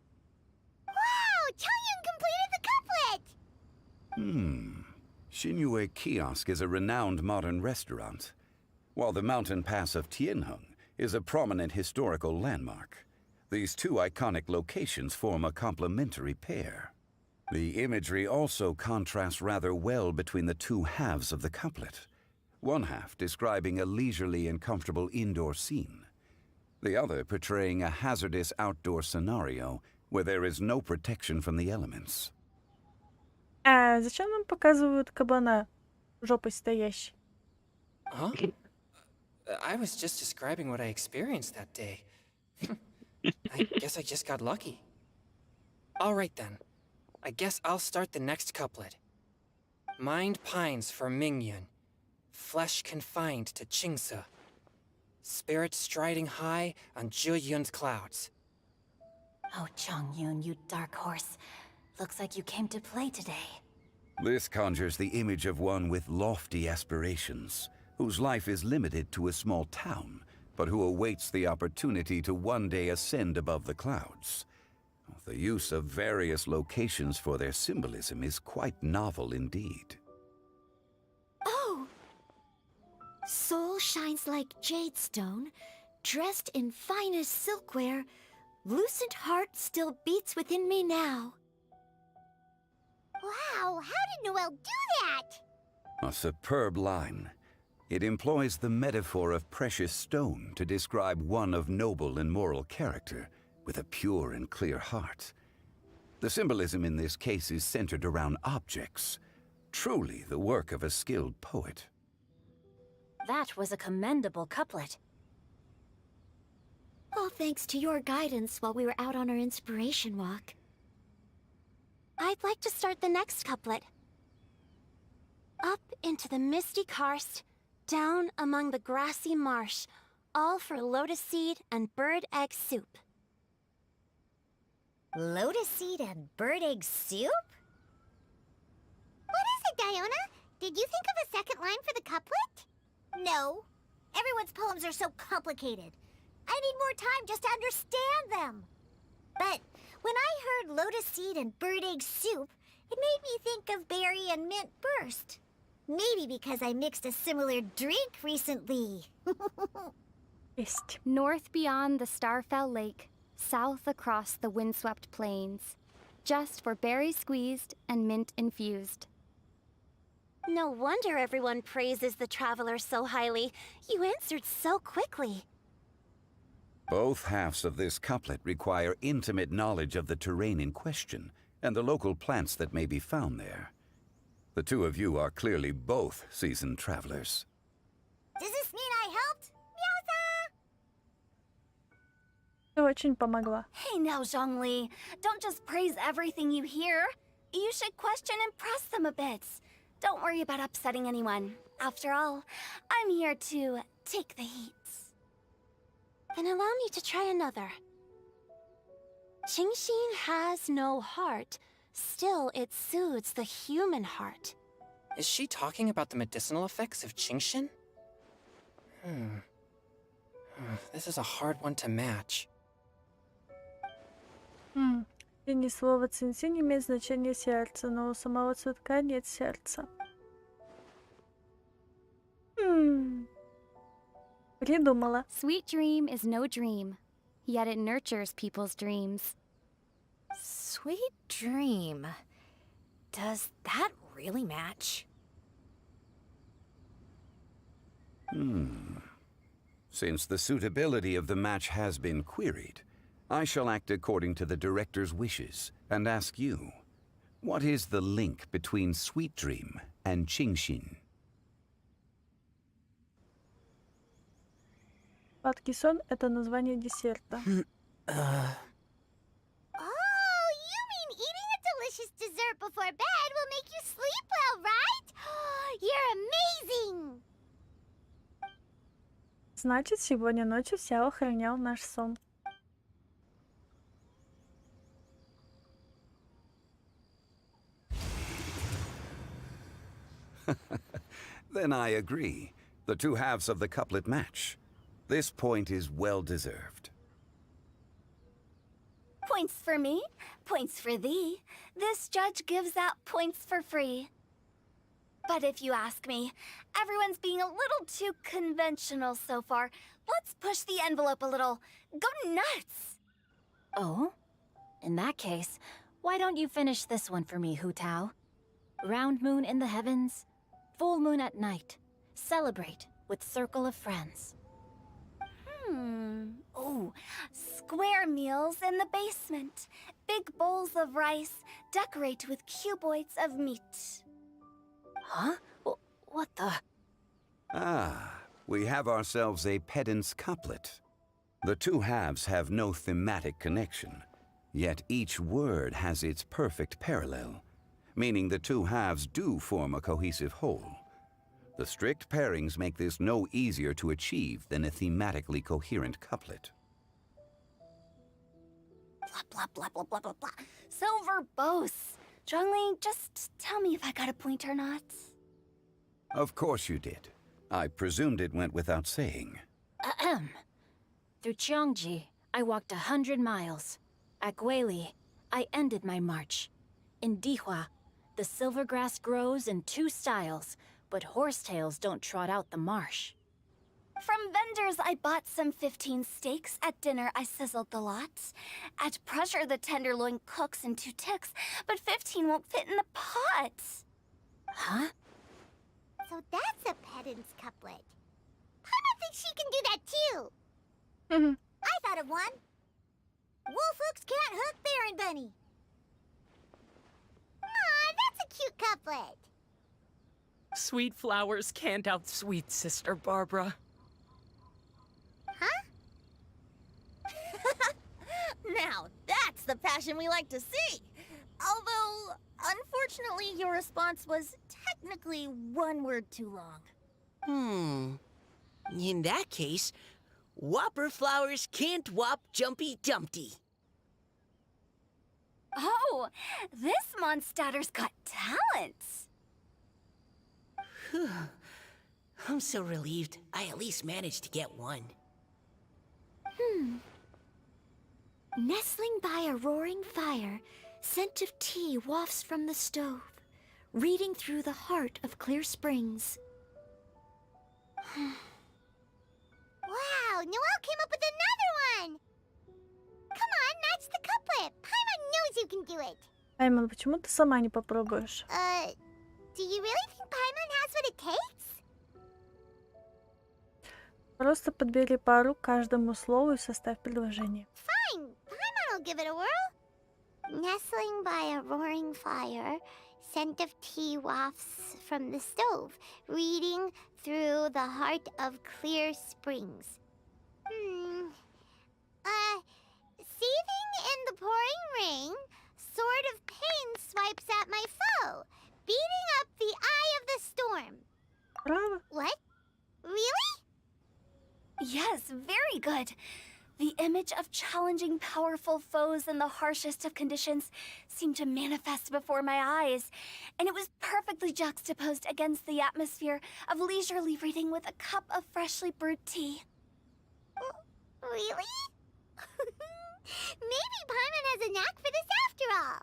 Wow! Taoyuan completed the couplet! Shinue Kiosk is a renowned modern restaurant, while the mountain pass of Tianheng is a prominent historical landmark. These two iconic locations form a complementary pair. The imagery also contrasts rather well between the two halves of the couplet. One half describing a leisurely and comfortable indoor scene, the other portraying a hazardous outdoor scenario where there is no protection from the elements. А зачем нам показывают кабана жопой стоящий? Huh? I was just describing what I experienced that day. I guess I just got lucky. All right then. I guess I'll start the next couplet. Mind pines for Mingyun, flesh confined to Qingse, spirit striding high on Zhiyun's clouds. Oh, Chongyun, you dark horse. Looks like you came to play today. This conjures the image of one with lofty aspirations, whose life is limited to a small town, but who awaits the opportunity to one day ascend above the clouds. The use of various locations for their symbolism is quite novel indeed. Oh! Soul shines like jade stone, dressed in finest silkware. Lucent heart still beats within me now. Wow, how did Noelle do that? A superb line. It employs the metaphor of precious stone to describe one of noble and moral character, with a pure and clear heart. The symbolism in this case is centered around objects, truly the work of a skilled poet. That was a commendable couplet. All thanks to your guidance while we were out on our inspiration walk. I'd like to start the next couplet. Up into the misty karst, down among the grassy marsh, all for lotus seed and bird egg soup. Lotus seed and bird egg soup? What is it, Diona? Did you think of a second line for the couplet? No. Everyone's poems are so complicated. I need more time just to understand them. But when I heard lotus seed and bird egg soup, it made me think of berry and mint burst. Maybe because I mixed a similar drink recently. Есть. North beyond the Starfell Lake, south across the windswept plains, just for berry squeezed and mint infused. No wonder everyone praises the traveler so highly. You answered so quickly. Both halves of this couplet require intimate knowledge of the terrain in question and the local plants that may be found there. The two of you are clearly both seasoned travelers. Does this mean I helped? Meowza! Ты очень помогла. Hey now, Zhongli. Don't just praise everything you hear. You should question and press them a bit. Don't worry about upsetting anyone. After all, I'm here to take the heat. Then allow me to try another. Qingxin has no heart. Still, it soothes the human heart. Is she talking about the medicinal effects of Qingxin? This is a hard one to match. И ни слова цинци не имеет значения сердца, но у самого цветка нет сердца. Придумала. Sweet dream is no dream, yet it nurtures people's dreams. Sweet dream. Does that really match? Since the suitability of the match has been queried, I shall act according to the director's wishes and ask you, what is the link between Sweet Dream and Qingxin? Сладкий сон — это название десерта. Oh, you mean eating a delicious dessert before bed will make you sleep well, right? You're amazing! Значит, сегодня ночью Сяо охранял наш сон. Then I agree. The two halves of the couplet match. This point is well deserved. Points for me, points for thee. This judge gives out points for free. But if you ask me, everyone's being a little too conventional so far. Let's push the envelope a little. Go nuts! Oh? In that case, why don't you finish this one for me, Hu Tao? Round moon in the heavens, full moon at night. Celebrate with circle of friends. Oh, square meals in the basement. Big bowls of rice, decorate with cuboids of meat. Huh? What the? Ah, we have ourselves a pedant's couplet. The two halves have no thematic connection, yet each word has its perfect parallel, meaning the two halves do form a cohesive whole. The strict pairings make this no easier to achieve than a thematically coherent couplet. Blah, blah, blah, blah, blah, blah, blah. So verbose. Zhongli, just tell me if I got a point or not. Of course you did. I presumed it went without saying. Ahem. Through Cheongji, I walked 100 miles. At Guili, I ended my march. In Dihua, the silver grass grows in 2 styles, but horsetails don't trot out the marsh. From vendors, I bought some 15 steaks. At dinner, I sizzled the lot. At pressure, the tenderloin cooks in 2 ticks, but 15 won't fit in the pot. Huh? So that's a pedant's couplet. Paimon thinks she can do that too. I thought of one. Wolf hooks can't hook Baron Bunny. Aw, that's a cute couplet. Sweet flowers can't outsweet Sister Barbara. Huh? Now, that's the passion we like to see. Although, unfortunately, your response was technically 1 word too long. In that case, Whopper flowers can't whop Jumpy Dumpty. Oh, this Mondstadter's got talents. Whew. I'm so relieved I at least managed to get one. Nestling by a roaring fire, scent of tea wafts from the stove, reading through the heart of clear springs. Wow, Noelle came up with another one! Come on, match the couplet. Paimon knows you can do it. Айман, почему ты сама не попробуешь? Do you really think Paimon has what it takes? Просто подбери пару к каждому слову и составь предложение. Fine, Paimon will give it a whirl. Nestling by a roaring fire, scent of tea wafts from the stove, reading through the heart of clear springs. Seething in the pouring rain, sword of pain swipes at my foe, beating up the eye of the storm. Браво. What? Really? Yes, very good. The image of challenging powerful foes in the harshest of conditions seemed to manifest before my eyes, and it was perfectly juxtaposed against the atmosphere of leisurely reading with a cup of freshly brewed tea. Really? Maybe Paimon has a knack for this after all.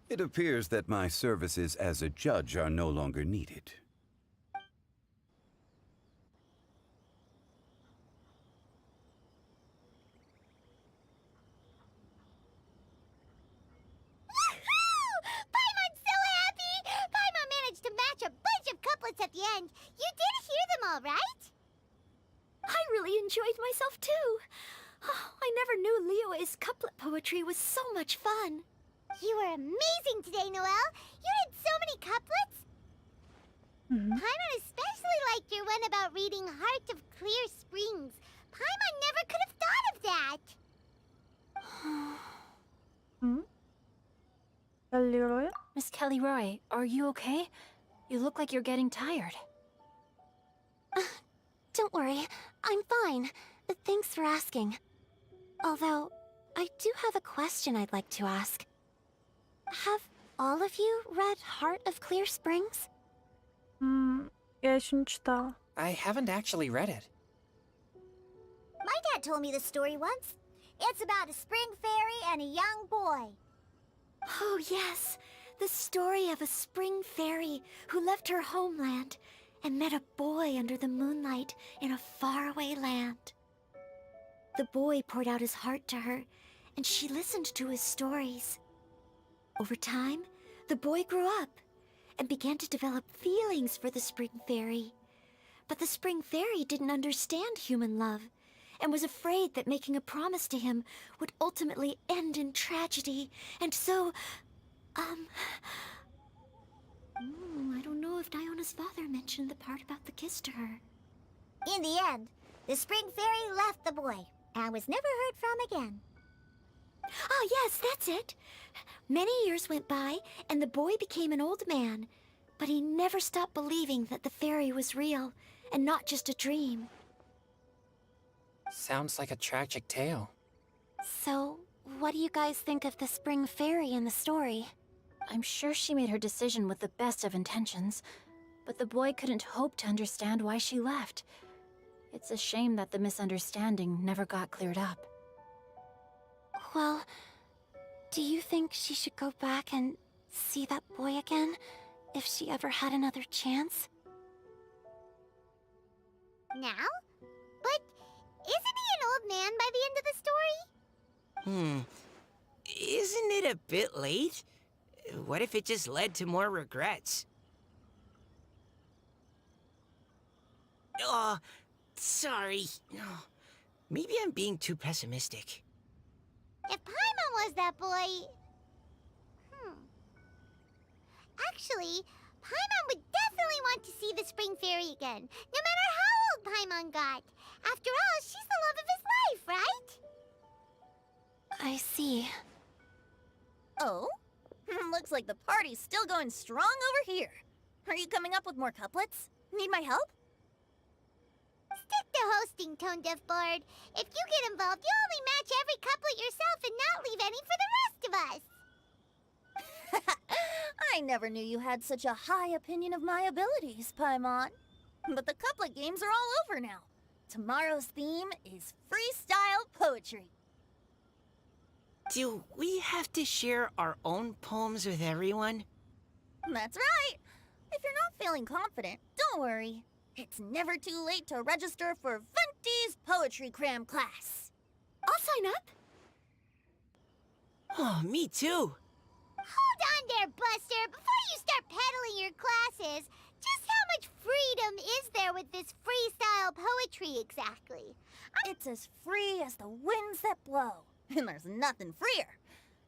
It appears that my services as a judge are no longer needed. Paimon's so happy! Paimon managed to match a bunch of couplets at the end. You did hear them all, right? I really enjoyed myself too. Oh, I never knew Liyue's couplet poetry was so much fun. You were amazing today, Noelle. You did so many couplets. Paimon especially liked your one about reading Heart of Clear Springs. Paimon never could have thought of that. Leroy? Miss Kelly Roy, are you okay? You look like you're getting tired. Don't worry, I'm fine. Thanks for asking. Although, I do have a question I'd like to ask. Have all of you read Heart of Clear Springs? Я еще не читала. I haven't actually read it. My dad told me the story once. It's about a spring fairy and a young boy. Oh, yes. The story of a spring fairy who left her homeland and met a boy under the moonlight in a faraway land. The boy poured out his heart to her, and she listened to his stories. Over time, the boy grew up and began to develop feelings for the spring fairy. But the spring fairy didn't understand human love and was afraid that making a promise to him would ultimately end in tragedy. And so, I don't know if Diona's father mentioned the part about the kiss to her. In the end, the spring fairy left the boy and was never heard from again. Ah, yes, that's it. Many years went by, and the boy became an old man. But he never stopped believing that the fairy was real, and not just a dream. Sounds like a tragic tale. So, what do you guys think of the spring fairy in the story? I'm sure she made her decision with the best of intentions, but the boy couldn't hope to understand why she left. It's a shame that the misunderstanding never got cleared up. Well, do you think she should go back and see that boy again, if she ever had another chance? Now? But isn't he an old man by the end of the story? Isn't it a bit late? What if it just led to more regrets? Oh, sorry. Maybe I'm being too pessimistic. If Paimon was that boy... Actually, Paimon would definitely want to see the spring fairy again, no matter how old Paimon got. After all, she's the love of his life, right? I see. Oh? Looks like the party's still going strong over here. Are you coming up with more couplets? Need my help? Stick to hosting, Tone Deaf Bard. If you get involved, you'll only match every couplet yourself and not leave any for the rest of us. I never knew you had such a high opinion of my abilities, Paimon. But the couplet games are all over now. Tomorrow's theme is freestyle poetry. Do we have to share our own poems with everyone? That's right. If you're not feeling confident, don't worry. It's never too late to register for Venti's Poetry Cram class. I'll sign up. Oh, me too. Hold on there, Buster. Before you start peddling your classes, just how much freedom is there with this freestyle poetry exactly? It's as free as the winds that blow. And there's nothing freer.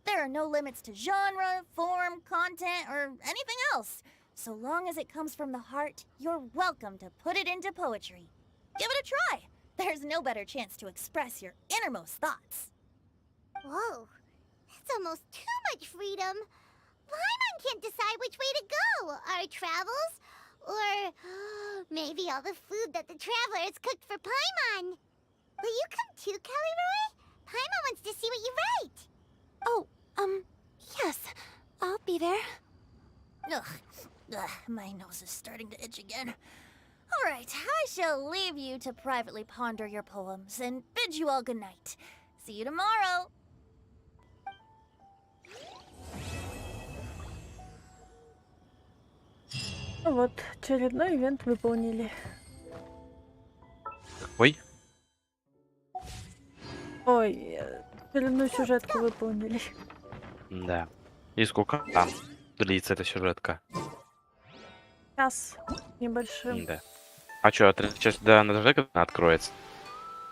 There are no limits to genre, form, content, or anything else. So long as it comes from the heart, you're welcome to put it into poetry. Give it a try. There's no better chance to express your innermost thoughts. Whoa, that's almost too much freedom. Paimon can't decide which way to go. Our travels, or maybe all the food that the travelers cooked for Paimon. Will you come too, Kelly Roy? Paimon wants to see what you write. Oh, yes. I'll be there. Ugh, my nose is starting to itch again. All right, I shall leave you to privately ponder your poems and bid you all good night. See you tomorrow. Ну вот, очередной ивент выполнили. Ой, Ой, очередную сюжетку выполнили. да. И сколько там длится эта сюжетка? Час небольшим. Да. А чё, сейчас до НДЖ когда она откроется?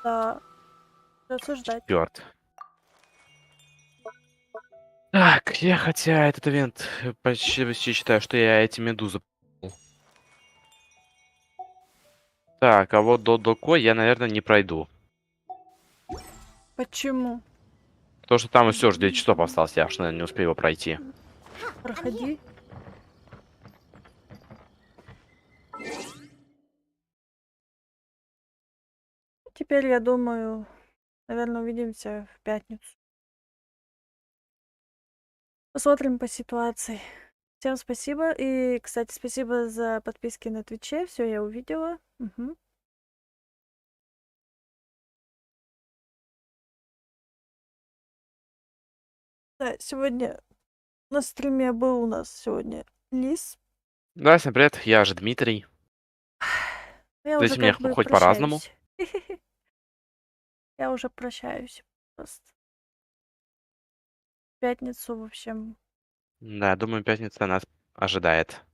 Да. Придется ждать. Чёрт. Так, я хотя этот ивент почти считаю, что я эти медузы. Так, а вот до Доко я, наверное, не пройду. Почему? Потому что там все, 9 часов осталось, я аж, наверное, не успею его пройти. Проходи. Теперь, я думаю, наверное, увидимся в пятницу. Посмотрим по ситуации. Всем спасибо. И, кстати, спасибо за подписки на Твиче. Все, я увидела. Угу. Да, сегодня на стриме был у нас сегодня Лис. Да, всем привет, я же Дмитрий. Я Здесь уже меня как бы хоть по-разному. прощаюсь. Я уже прощаюсь просто. В пятницу, в общем. Да, думаю, пятница нас ожидает.